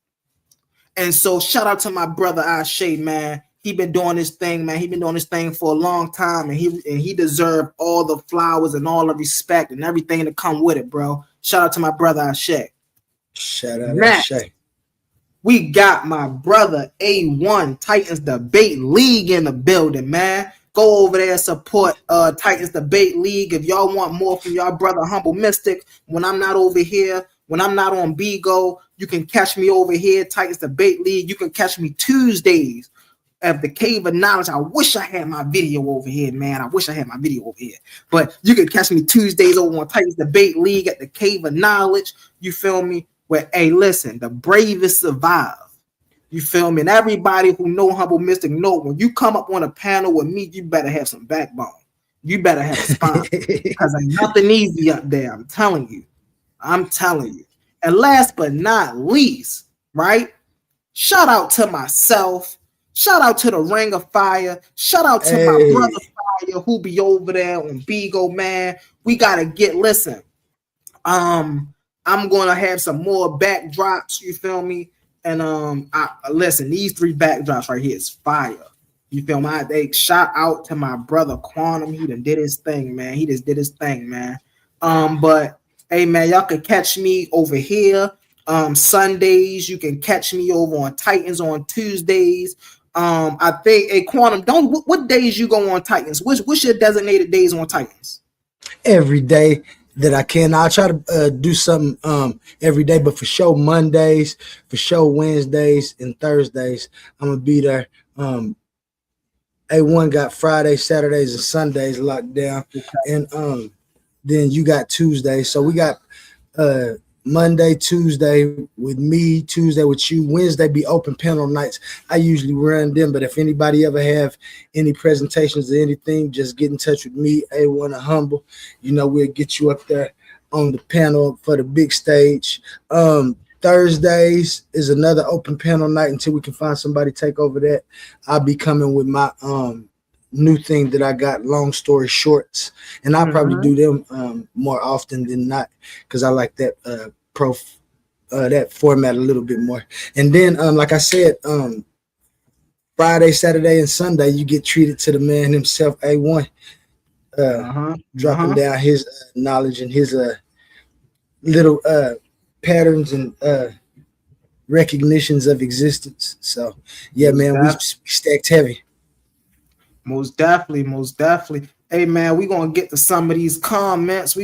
And so shout out to my brother Ashe, man. He been doing this thing, man. He been doing this thing for a long time, and he deserved all the flowers and all the respect and everything to come with it, bro. Shout out to my brother Ashe.
Shout out
Next,
Ashe.
we got my brother A1 Titans Debate League in the building, man. Go over there and support Titans Debate League. If y'all want more from y'all brother Humble Mystik, when I'm not over here, when I'm not on Bigo, you can catch me over here, Titans Debate League. You can catch me Tuesdays at the Cave of Knowledge. I wish I had my video over here, man. But you can catch me Tuesdays over on Titans Debate League at the Cave of Knowledge. You feel me? Where, hey, listen, the bravest survive. You feel me? And everybody who know Humble Mystik know when you come up on a panel with me, you better have some backbone. You better have a spine. Because ain't nothing easy up there. I'm telling you. And last but not least, right? Shout out to myself. Shout out to the Ring of Fire. Shout out to my brother Fire who be over there on Bigo, man. We gotta listen. I'm gonna have some more backdrops, you feel me? And listen, these 3 backdrops right here is fire. You feel me? They shout out to my brother Quantum. He done did his thing, man. He just did his thing, man. But hey, man, y'all can catch me over here Sundays. You can catch me over on Titans on Tuesdays. I think a Quantum. What days you go on Titans? What's your designated days on Titans?
Every day that I can. I'll try to do something every day, but for sure Mondays, for sure Wednesdays and Thursdays, I'm gonna be there. A1 got Fridays, Saturdays, and Sundays locked down, and then you got Tuesday. So we got Monday, Tuesday with me, Tuesday with you. Wednesday be open panel nights. I usually run them, but if anybody ever have any presentations or anything, just get in touch with me, A1 or Humble. You know, we'll get you up there on the panel for the big stage. Thursdays is another open panel night until we can find somebody to take over that. I'll be coming with my new thing that I got, long story shorts, and I'll probably do them more often than not because I like that that format a little bit more. And then like I said, Friday, Saturday, and Sunday you get treated to the man himself, A1, dropping down his knowledge and his little patterns and recognitions of existence. So yeah, man, we stacked heavy.
Most definitely. Hey man, we gonna get to some of these comments.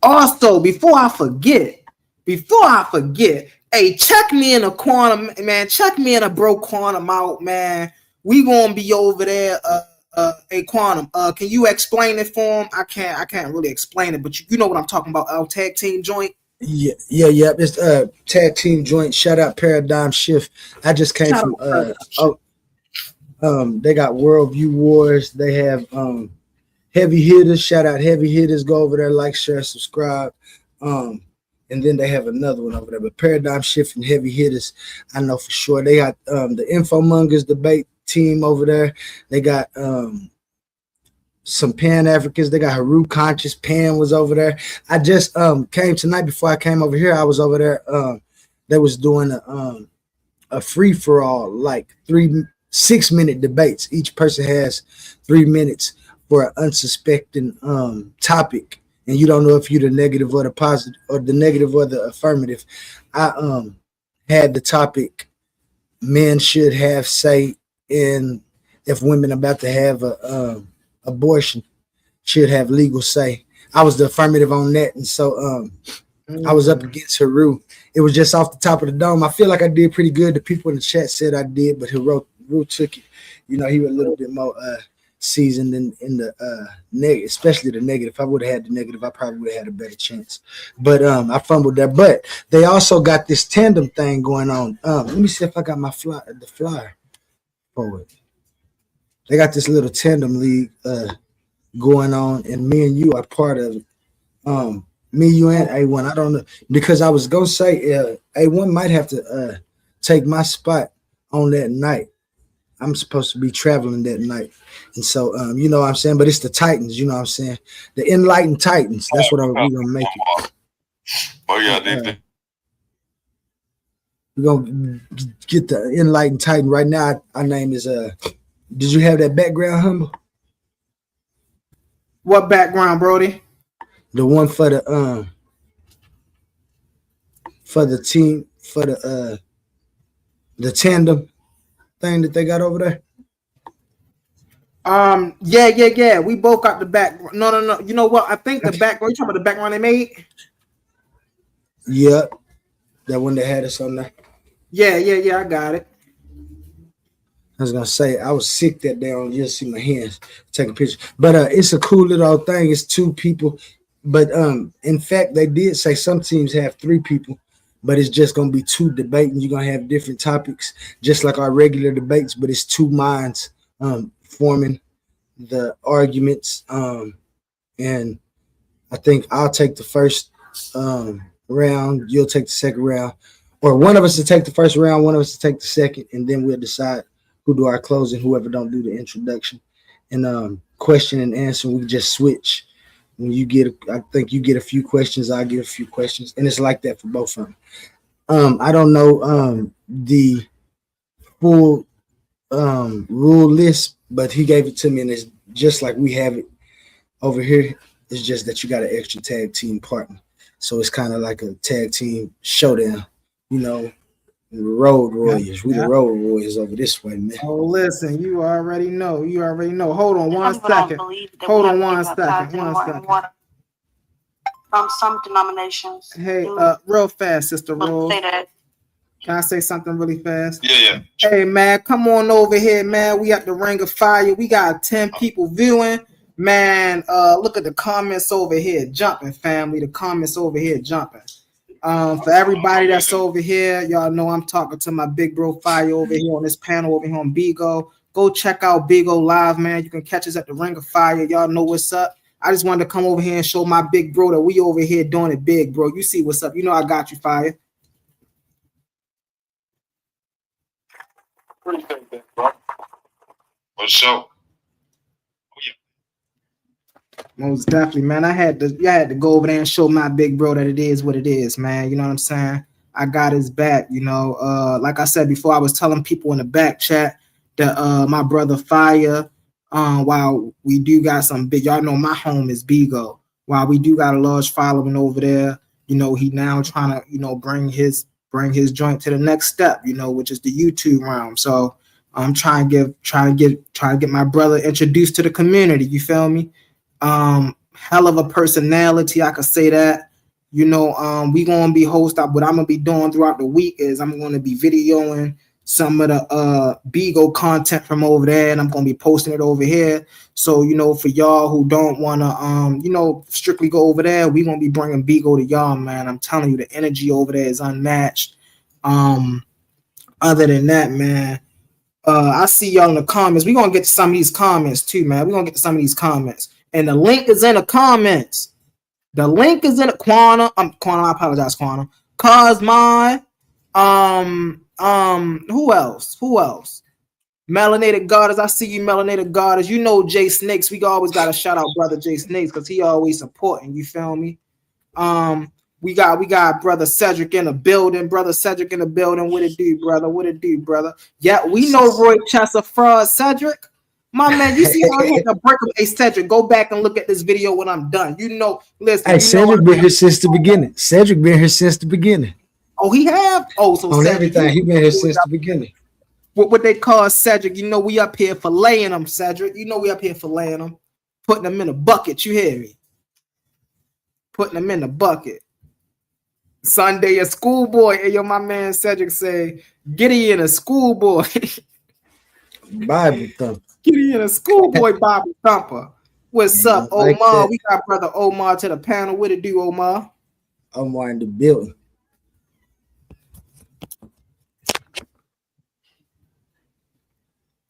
Also, before I forget, hey, check me in a corner, man. Check me in a bro quantum out, man. We gonna be over there. A quantum. Can you explain it for him? I can't really explain it, but you know what I'm talking about. Our tag team joint.
Yeah. It's tag team joint. Shout out Paradigm Shift. I just came from they got Worldview Wars. They have Heavy Hitters. Shout out Heavy Hitters. Go over there, like, share, subscribe. And then they have another one over there. But Paradigm Shift and Heavy Hitters, I know for sure. They got the Infomongers debate team over there. They got some Pan Africans. They got Haru Conscious. Pan was over there. I just came tonight. Before I came over here, I was over there. They was doing a free for all, like 6-minute debates. Each person has 3 minutes for an unsuspecting topic, and you don't know if you're the negative or the positive, or the negative or the affirmative. I had the topic: men should have say in if women about to have a abortion should have legal say. I was the affirmative on that, and so I was up against Haru. It was just off the top of the dome. I feel like I did pretty good. The people in the chat said I did, but Haru took it. You know, he was a little bit more seasoned in the negative, especially the negative. If I would have had the negative, I probably would have had a better chance. But I fumbled there. But they also got this tandem thing going on. Let me see if I got my flyer forward. They got this little tandem league going on, and me and you are part of it. Me, you, and A1. I don't know, because I was gonna say A1 might have to take my spot on that night. I'm supposed to be traveling that night, and so you know what I'm saying. But it's the Titans, you know what I'm saying. The Enlightened Titans. That's what we're gonna make it.
Oh yeah,
we're gonna get the Enlightened Titan right now. Our name is Did you have that background, Humble?
What background, Brody?
The one for the team, for the tandem thing that they got over there.
Yeah. We both got the back. No. You know what? I think the background. You talking about the background they made?
Yeah, that one that had us on there.
Yeah. I got it.
I was gonna say I was sick that day. On just see my hands taking pictures, but it's a cool little thing. It's 2 people, but in fact they did say some teams have 3 people, but it's just gonna be 2 debating. You're gonna have different topics, just like our regular debates, but it's 2 minds forming the arguments. And I think I'll take the first round. You'll take the second round, or one of us to take the first round, one of us to take the second, and then we'll decide who do our closing, whoever don't do the introduction. And question and answer, we just switch. When you get, I think you get a few questions, I get a few questions, and it's like that for both of them. I don't know the full rule list, but he gave it to me, and it's just like we have it over here. It's just that you got an extra tag team partner, so it's kind of like a tag team showdown, you know. Road Warriors. We the Road Warriors over this way, man.
Oh, listen, you already know. Hold on one second.
From some denominations.
Hey, real fast, Sister Rose. Can I say something really fast?
Yeah.
Hey, man, come on over here, man. We at the Ring of Fire. We got 10 people viewing. Man, look at the comments over here jumping, family. The comments over here jumping. For everybody that's over here, y'all know I'm talking to my big bro Fire over here on this panel over here on Bigo. Go check out Bigo Live, man. You can catch us at the Ring of Fire. Y'all know what's up. I just wanted to come over here and show my big bro that we over here doing it big, bro. You see what's up. You know I got you, Fire.
Appreciate that, bro. For sure.
Most definitely, man. I had to go over there and show my big bro that it is what it is, man. You know what I'm saying? I got his back, you know. Like I said before, I was telling people in the back chat that my brother Fire, while we do got some big, y'all know my home is Bigo. While we do got a large following over there, you know, he now trying to, you know, bring his joint to the next step, you know, which is the YouTube realm. So I'm trying to get my brother introduced to the community. You feel me? Hell of a personality, I could say that. You know, we gonna be hosting. What I'm gonna be doing throughout the week is I'm gonna be videoing some of the Beagle content from over there, and I'm gonna be posting it over here. So, you know, for y'all who don't wanna strictly go over there, we gonna be bringing Beagle to y'all, man. I'm telling you, the energy over there is unmatched. Other than that, man, I see y'all in the comments. We're gonna get to some of these comments too, man. We're gonna get to some of these comments. And the link is in the comments. The link is in the Quantum. Quantum, I apologize, Quantum. Cosmine. Who else? Melanated Goddess. I see you, Melanated Goddess. You know Jay Snakes. We always gotta shout out brother Jay Snakes because he always supporting. You feel me? We got brother Cedric in the building. Brother Cedric in the building. What it do, brother? What it do, brother? Yeah, we know Roy Chester fraud, Cedric. My man, you see how I hit the break of a Cedric. Go back and look at this video when I'm done. You know, listen.
Hey, Cedric been here since the beginning. Cedric been here since the beginning.
Oh, he have? Oh, so
on
Cedric,
everything. He been here since the beginning.
What they call Cedric, you know, we up here filleting them, Cedric. You know we up here filleting them. Putting them in a bucket, you hear me? Putting them in the bucket. Sunday a schoolboy. Hey, yo, my man Cedric say, Gideon a schoolboy.
Bible thumper.
Gideon a schoolboy Bible thumper. What's up,
like
Omar?
that.
We got brother Omar to the panel. What it do, Omar?
Omar in the building.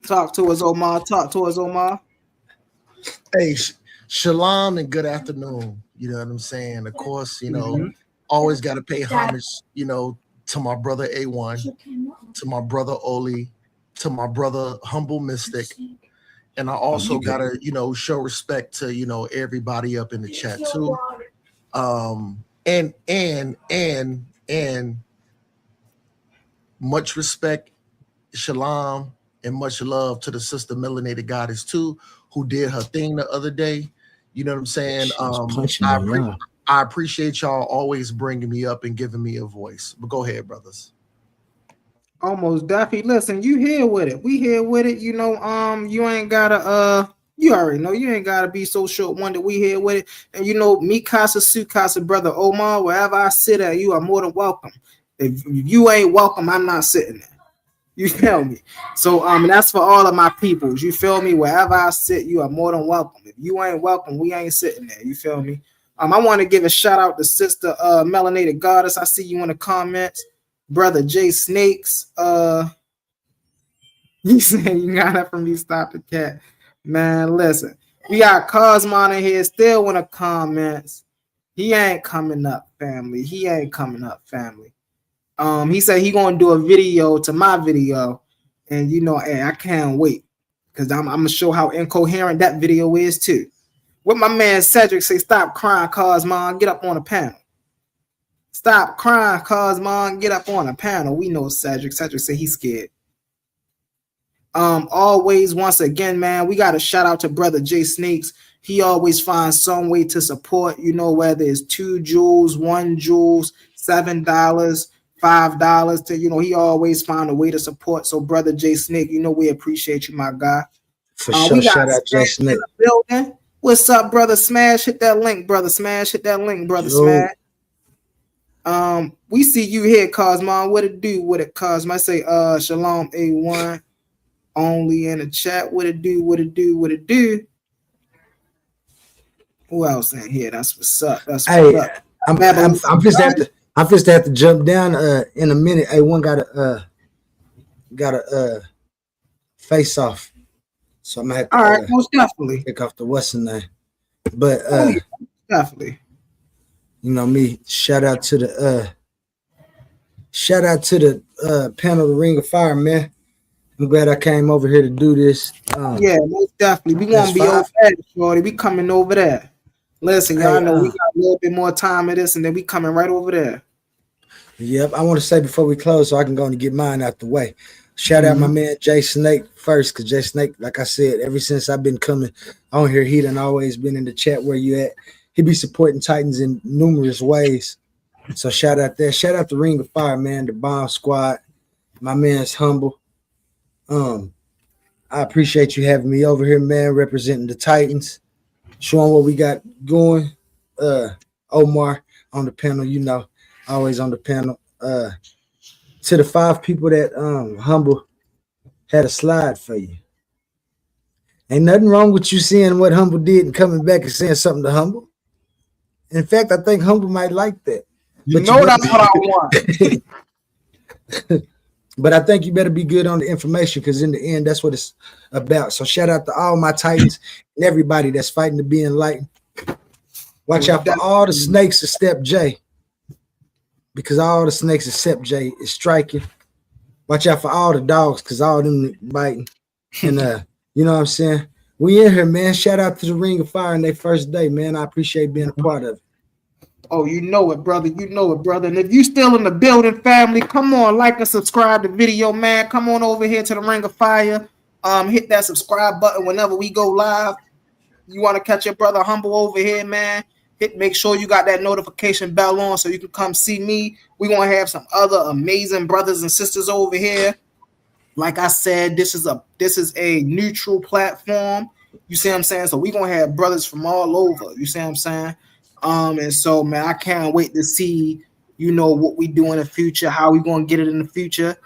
Talk to us, Omar. Talk to us, Omar.
Hey, shalom and good afternoon. You know what I'm saying? Of course, you know, always got to pay homage, you know, to my brother A1, to my brother Oli, to my brother Humble Mystik. And I also got to, you know, show respect to, you know, everybody up in the chat too. And much respect, shalom, and much love to the sister Melanated Goddess too, who did her thing the other day. You know what I'm saying? I appreciate y'all always bringing me up and giving me a voice. But go ahead, brothers.
Almost definitely. Listen, you here with it. We here with it. You know, you ain't gotta you already know you ain't gotta be so short one that we here with it. And you know, me casa su casa, brother Omar, wherever I sit at, you are more than welcome. If you ain't welcome, I'm not sitting there. You feel me? So and that's for all of my peoples. You feel me? Wherever I sit, you are more than welcome. If you ain't welcome, we ain't sitting there. You feel me? I want to give a shout out to sister Melanated Goddess. I see you in the comments. Brother Jay Snakes. You saying you got it from me, stop the cat. Man, listen. We got Cosmon in here still in the comments. He ain't coming up, family. He ain't coming up, family. He said he gonna do a video to my video, and you know, hey, I can't wait because I'm gonna show how incoherent that video is too. What my man Cedric say, stop crying, Cosmon, get up on the panel. Stop crying, Cosmon, get up on the panel. We know Cedric. Cedric say he's scared. Always, once again, man, we got to shout out to brother Jay Snakes. He always finds some way to support, you know, whether it's 2 jewels, 1 jewels, $7, $5 to, you know, he always find a way to support. So brother Jay Snake, you know, we appreciate you, my guy.
For sure.
We got
Shout out Jay Snake.
Building. What's up, brother Smash? Hit that link, brother Smash. Hit that link, brother
Yo.
Smash. We see you here, Cosmon. What it do? What it Cosmon? I say Shalom A1 only in the chat. What it do? What it do? What it do? Who else in here? That's what's up. That's what's up.
I'm just have to jump down in a minute. A1 got a face off. So I'm gonna have to
all right, most definitely
pick off the what's the name. But
yeah, definitely.
You know me, shout out to the panel, the Ring of Fire, man. I'm glad I came over here to do this.
Yeah, most definitely. We gonna be over there, shorty. We coming over there. Listen, y'all know we got a little bit more time of this, and then we coming right over there.
Yep, I want to say before we close, so I can go and get mine out the way. Shout out my man Jay Snake first, because Jay Snake, like I said, ever since I've been coming on here, he done always been in the chat where you at. He be supporting Titans in numerous ways. So shout out there. Shout out the Ring of Fire, man, the Bomb Squad. My man's Humble. I appreciate you having me over here, man, representing the Titans, showing what we got going. Omar on the panel, you know, always on the panel. To the 5 people that Humble had a slide for you. Ain't nothing wrong with you seeing what Humble did and coming back and saying something to Humble. In fact, I think Humble might like that.
You
But
know that's what I want.
But I think you better be good on the information because in the end, that's what it's about. So shout out to all my Titans and everybody that's fighting to be enlightened. Watch out for all the snakes except Jay, because all the snakes except Jay is striking. Watch out for all the dogs because all of them biting. And you know what I'm saying? We in here, man. Shout out to the Ring of Fire on their first day, man. I appreciate being a part of it.
Oh, you know it, brother. You know it, brother. And if you still in the building, family, come on, like and subscribe to the video, man. Come on over here to the Ring of Fire. Hit that subscribe button whenever we go live. You want to catch your brother Humble over here, man. Make sure you got that notification bell on so you can come see me. We're gonna have some other amazing brothers and sisters over here. Like I said, this is a neutral platform. You see what I'm saying? So we're gonna have brothers from all over. You see what I'm saying? And so, man, I can't wait to see, you know, what we do in the future, how we gonna get it in the future.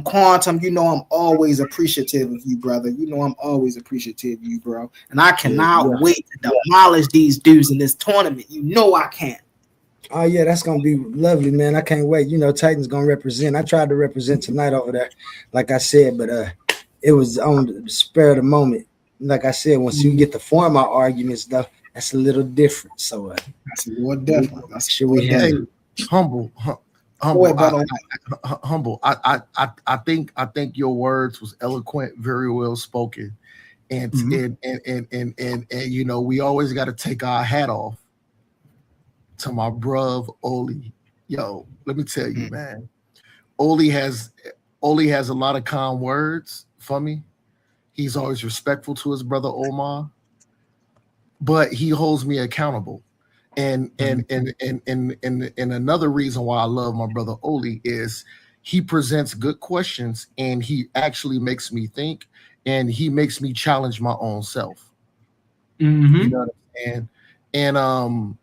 Quantum, you know, I'm always appreciative of you, brother. You know, I'm always appreciative of you, bro. And I cannot wait to demolish these dudes in this tournament. You know, I can.
Oh yeah, that's gonna be lovely, man. I can't wait. You know, Titans gonna represent. I tried to represent tonight over there, like I said, but it was on the spur of the moment. Like I said, once you get to form our arguments, though, that's a little different. So
that's a little different. That's
sure we have
Humble. I think your words was eloquent, very well spoken, and you know, we always got to take our hat off to my bruv Oli. Yo, let me tell you, man, Oli has a lot of kind words for me. He's always respectful to his brother Omar, but he holds me accountable. And another reason why I love my brother Oli is he presents good questions and he actually makes me think and he makes me challenge my own self. You know what I'm saying? And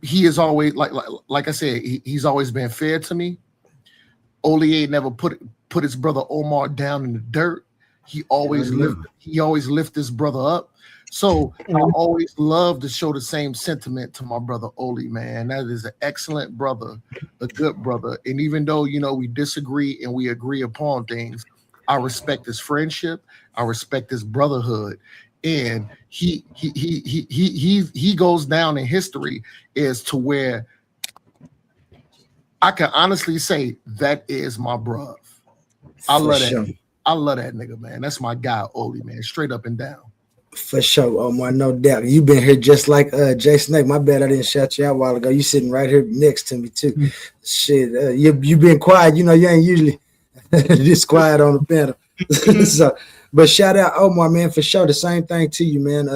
he is always like I said, he's always been fair to me. Oli ain't never put his brother Omar down in the dirt. He always lift his brother up. So I always love to show the same sentiment to my brother Oli, man. That is an excellent brother, a good brother. And even though, you know, we disagree and we agree upon things, I respect his friendship. I respect his brotherhood. And he goes down in history as to where I can honestly say that is my bruv. I love that. I love that nigga, man. That's my guy, Oli, man. Straight up and down.
For sure, Omar, no doubt. You've been here just like Jay Snake. My bad, I didn't shout you out a while ago. You sitting right here next to me too. Shit, you been quiet. You know, you ain't usually this quiet on the panel. So, but shout out Omar, man, for sure. The same thing to you, man.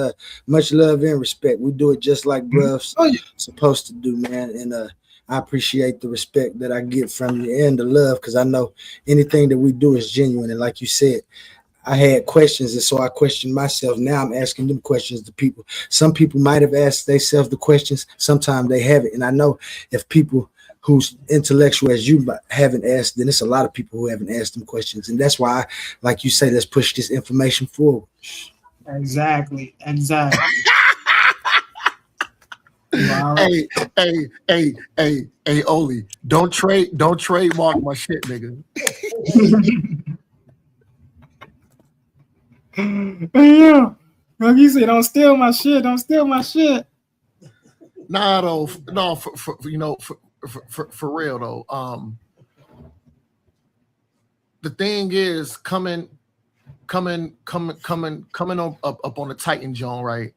Much love and respect. We do it just like bruhs supposed to do, man. And I appreciate the respect that I get from you and the love, because I know anything that we do is genuine. And like you said, I had questions, and so I questioned myself. Now I'm asking them questions to people. Some people might have asked themselves the questions. Sometimes they haven't. And I know if people who's intellectual as you haven't asked, then it's a lot of people who haven't asked them questions. And that's why, like you say, let's push this information forward.
Exactly.
Hey, Oli, don't trademark my shit, nigga.
Yeah, like you said, don't steal my shit. Don't steal my shit.
Nah, though, no, for you know, for real though. The thing is coming on up on the Titan Joan, right?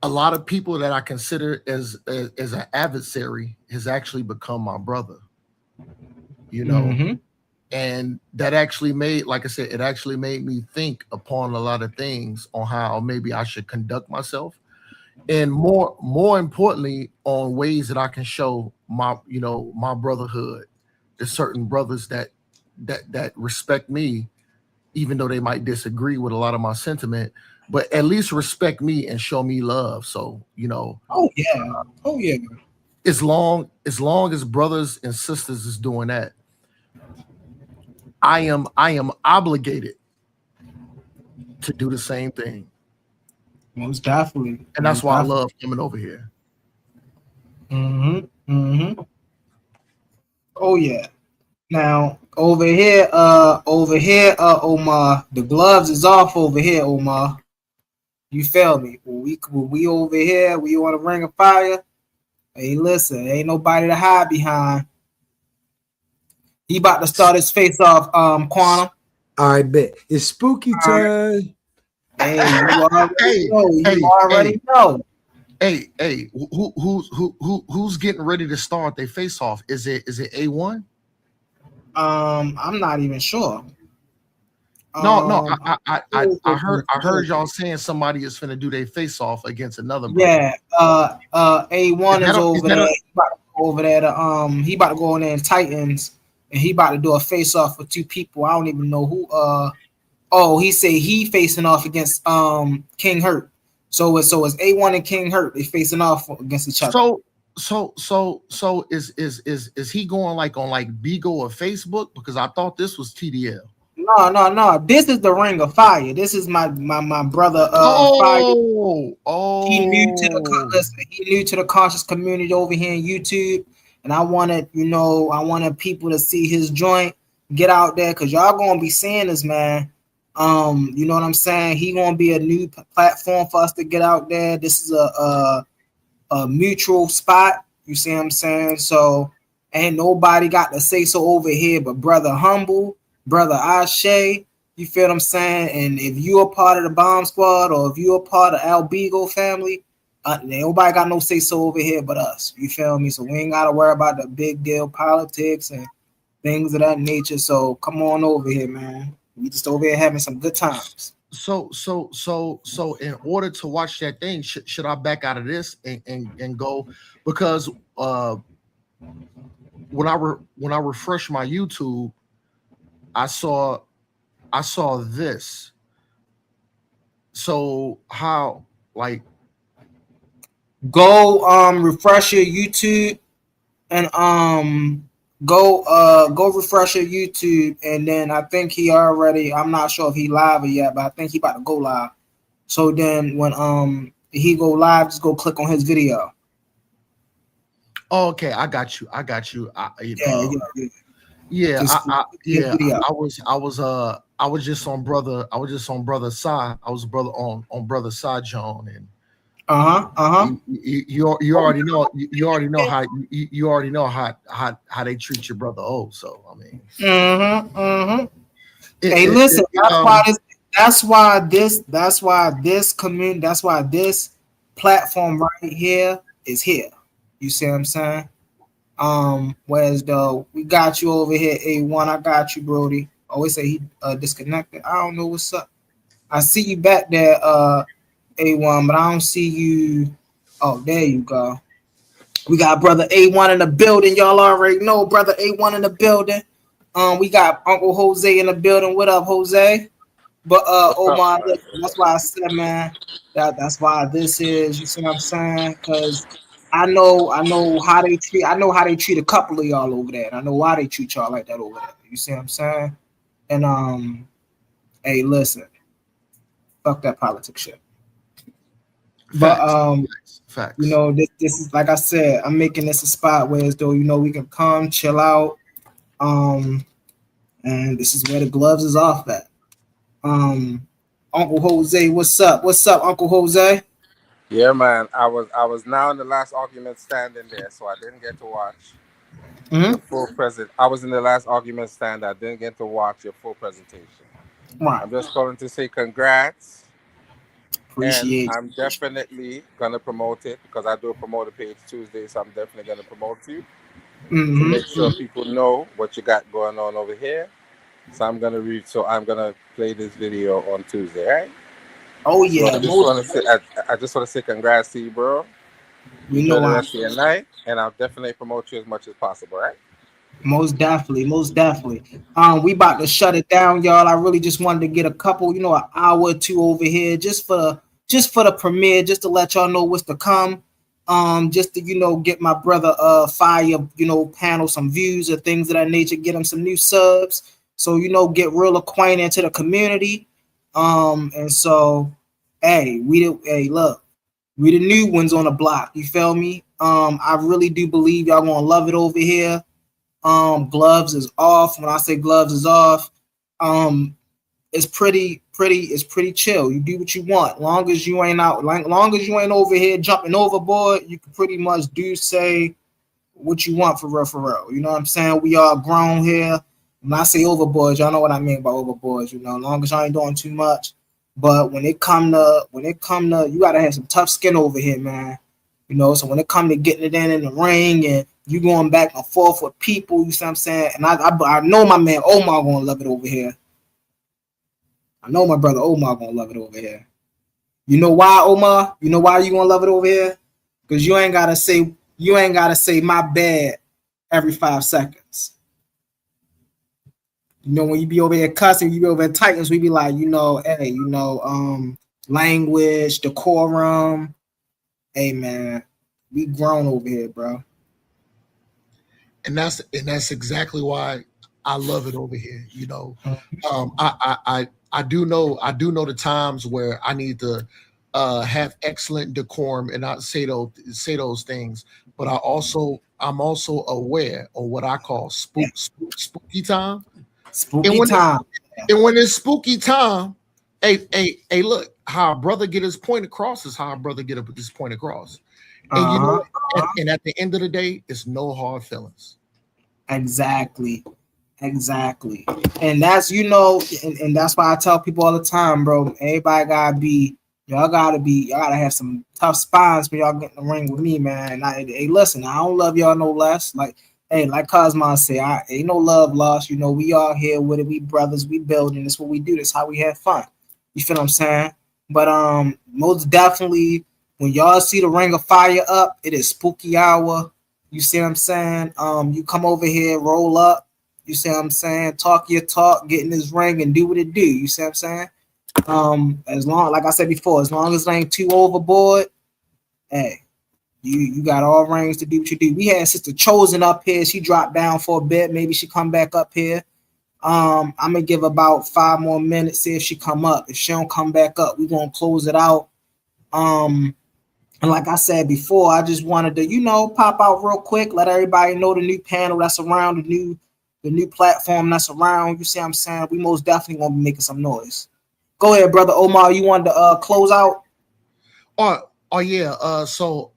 A lot of people that I consider as an adversary has actually become my brother. You know. And that actually made, like I said, it actually made me think upon a lot of things on how maybe I should conduct myself, and more importantly, on ways that I can show my brotherhood. There's certain brothers that that respect me, even though they might disagree with a lot of my sentiment, but at least respect me and show me love. So,
Oh yeah. Oh yeah.
as long as brothers and sisters is doing that, I am obligated to do the same thing.
Most definitely.
And that's why I love coming over here.
Oh yeah. Now over here, Omar, the gloves is off over here, Omar. You feel me? When we over here, we on a ring of fire. Hey, listen, ain't nobody to hide behind. He about to start his face off, Quantum.
All right, bet. It's spooky time.
Hey, you already know. You
hey,
already know.
Hey, who's getting ready to start their face off? Is it A1?
I'm not even sure.
No, I heard y'all saying somebody is finna do their face off against another brother.
Yeah, A1 is over there. He about to go over there to he about to go in there in Titans, and he about to do a face off with two people. I don't even know who. Oh, he say he facing off against King Hurt. So it's A1 and King Hurt. They facing off against each other.
So is he going like on like Bigo or Facebook? Because I thought this was TDL.
No. This is the Ring of Fire. This is my brother. Fire. He new to the conscious community over here in YouTube, and I wanted people to see his joint. Get out there, cause y'all gonna be seeing this, man. You know what I'm saying? He gonna be a new platform for us to get out there. This is a mutual spot. You see what I'm saying? So ain't nobody got to say so over here, but brother Humble. Brother Ashe, you feel what I'm saying? And if you're a part of the Bomb Squad or if you're a part of Al Beagle family, nobody got no say so over here but us. You feel me? So we ain't got to worry about the big deal politics and things of that nature. So come on over here, man. We just over here having some good times.
So in order to watch that thing, should I back out of this and go? Because when I refresh my YouTube, I saw this. So how, like,
go refresh your YouTube and go refresh your YouTube, and then I think I'm not sure if he live or yet, but I think he about to go live. So then when he go live, just go click on his video.
Oh, okay, I got you. Yeah, I was just on brother side. I was brother on brother side John, and you already know how they treat your brother. Oh, so I mean,
Hey, listen, that's why this platform right here is here. You see what I'm saying? Whereas though we got you over here, A1, I got you, Brody. Always say he disconnected. I don't know what's up. I see you back there, A1, but I don't see you. Oh, there you go. We got brother A1 in the building. Y'all already know brother A1 in the building. We got Uncle Jose in the building. What up, Jose? But Omar, that's why I said, man, that's why this is. You see what I'm saying? Because I know how they treat. I know how they treat a couple of y'all over there. And I know why they treat y'all like that over there. You see what I'm saying? And hey, listen, fuck that politics shit. But
facts.
You know, this is, like I said, I'm making this a spot where as though, you know, we can come chill out. And this is where the gloves is off at. Uncle Jose, what's up? What's up, Uncle Jose?
Yeah, man. I was now in the last argument standing there, so I didn't get to watch the full present. I was in the last argument stand. I didn't get to watch your full presentation.
Right.
I'm just calling to say congrats.
Appreciate
and I'm definitely gonna promote it because I do promote a page Tuesday, so I'm definitely gonna promote you to make sure people know what you got going on over here. So I'm gonna play this video on Tuesday, right?
Oh yeah.
So I just want to say congrats to you, bro.
You know
the rest of your night, and I'll definitely promote you as much as possible, right?
Most definitely, most definitely. We about to shut it down, y'all. I really just wanted to get a couple, an hour or two over here, just for the premiere, just to let y'all know what's to come. Just to get my brother Fire, panel some views or things of that nature, get him some new subs, so get real acquainted to the community. And so, hey, look, we the new ones on the block. You feel me? I really do believe y'all gonna love it over here. Gloves is off. When I say gloves is off, it's pretty chill. You do what you want, long as you ain't long as you ain't over here jumping overboard. You can pretty much do say what you want for real. You know what I'm saying? We all grown here. When I say overboard, y'all know what I mean by overboard. Long as y'all ain't doing too much. But when it come to, you gotta have some tough skin over here, man. So when it come to getting it in the ring and you going back and forth with people, you see what I'm saying? And I know my man Omar gonna love it over here. I know my brother Omar gonna love it over here. You know why, Omar? You know why you gonna love it over here? Because you ain't gotta say my bad every 5 seconds. When you be over here cussing, you be over at Titans, we be like, hey, language, decorum. Hey man, we grown over here, bro.
And that's exactly why I love it over here. I do know the times where I need to have excellent decorum and not say those things, but I'm also aware of what I call spooky time.
Spooky time.
And when it's spooky time, hey, look, how a brother get his point across is how a brother get his point across. And and at the end of the day, it's no hard feelings.
Exactly. And that's and that's why I tell people all the time, bro. Everybody y'all gotta have some tough spines when y'all get in the ring with me, man. And hey, listen, I don't love y'all no less. Like Cosmo say, I ain't no love lost. We all here with it. We brothers, we building. This what we do. This how we have fun. You feel what I'm saying? But most definitely, when y'all see the Ring of Fire up, it is spooky hour. You see what I'm saying? You come over here, roll up. You see what I'm saying? Talk your talk, get in this ring and do what it do. You see what I'm saying? As long, like I said before, as long as it ain't too overboard, hey, you got all rings to do what you do. We had Sister Chosen up here. She dropped down for a bit. Maybe she come back up here. I'm gonna give about 5 more minutes, see if she come up. If she don't come back up, we're gonna close it out. And like I said before, I just wanted to, pop out real quick, let everybody know the new panel that's around, the new platform that's around. You see what I'm saying? We most definitely gonna be making some noise. Go ahead, brother Omar. You wanted to close out?
Oh yeah. So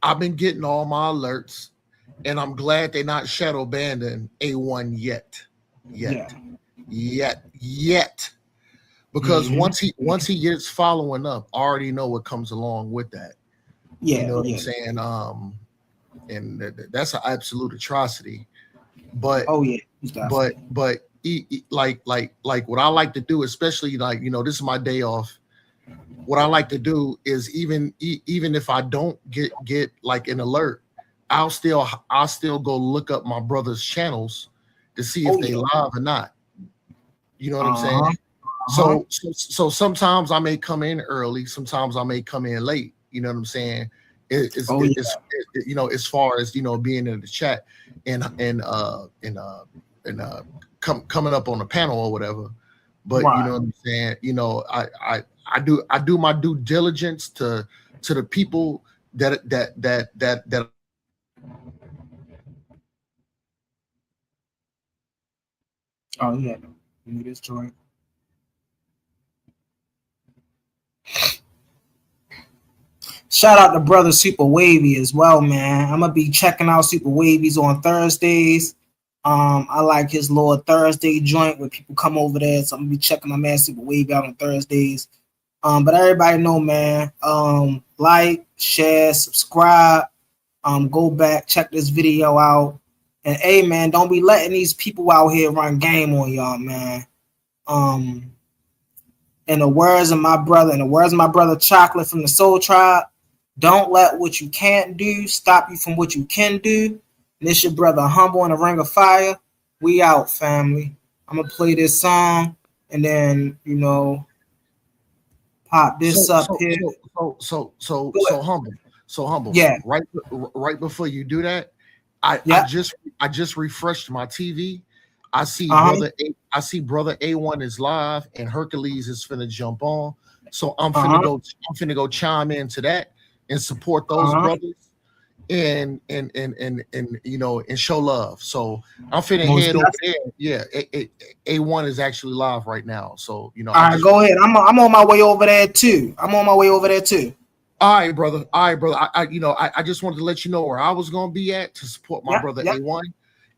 I've been getting all my alerts, and I'm glad they're not shadow banning A1 yet. Because once he gets following up, I already know what comes along with that.
Yeah,
you know what I'm saying? And that's an absolute atrocity. But but like what I like to do, especially this is my day off. What I like to do is even if I don't get like an alert, I'll still go look up my brother's channels to see if they live or not. You know what I'm saying? So sometimes I may come in early, sometimes I may come in late. You know what I'm saying? It's as far as being in the chat and coming up on the panel or whatever. But you know what I'm saying? I do my due diligence to the people that
Oh yeah, this joint. Shout out to brother Super Wavy as well, man. I'm gonna be checking out Super Wavy's on Thursdays. I like his little Thursday joint where people come over there, so I'm gonna be checking my man Super Wavy out on Thursdays. But everybody know, man. Like, share, subscribe. Go back, check this video out. And hey, man, don't be letting these people out here run game on y'all, man. In the words of my brother Chocolate from the Soul Tribe, don't let what you can't do stop you from what you can do. And it's your brother Humble in the Ring of Fire. We out, family. I'm gonna play this song and then pop this up here.
So humble. So humble.
Yeah.
Right before you do that, I just refreshed my TV. I see brother A1 is live and Hercules is finna jump on. So I'm finna go chime into that and support those brothers and and show love. So I'm finna head over there. Yeah, A1 is actually live right now. So
all right, go ahead. I'm on my way over there too. All
right, brother. I just wanted to let you know where I was gonna be at to support my brother A1,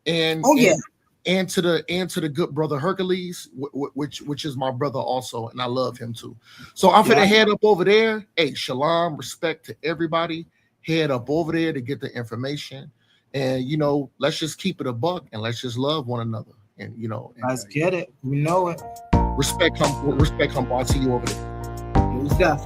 and to the good brother Hercules, which is my brother also, and I love him too. So I'm gonna head up over there. Hey, shalom, respect to everybody. Head up over there to get the information, and let's just keep it a buck and let's just love one another. And
let's get it. We know it.
Respect, come. I'll see you over there.
Who's that?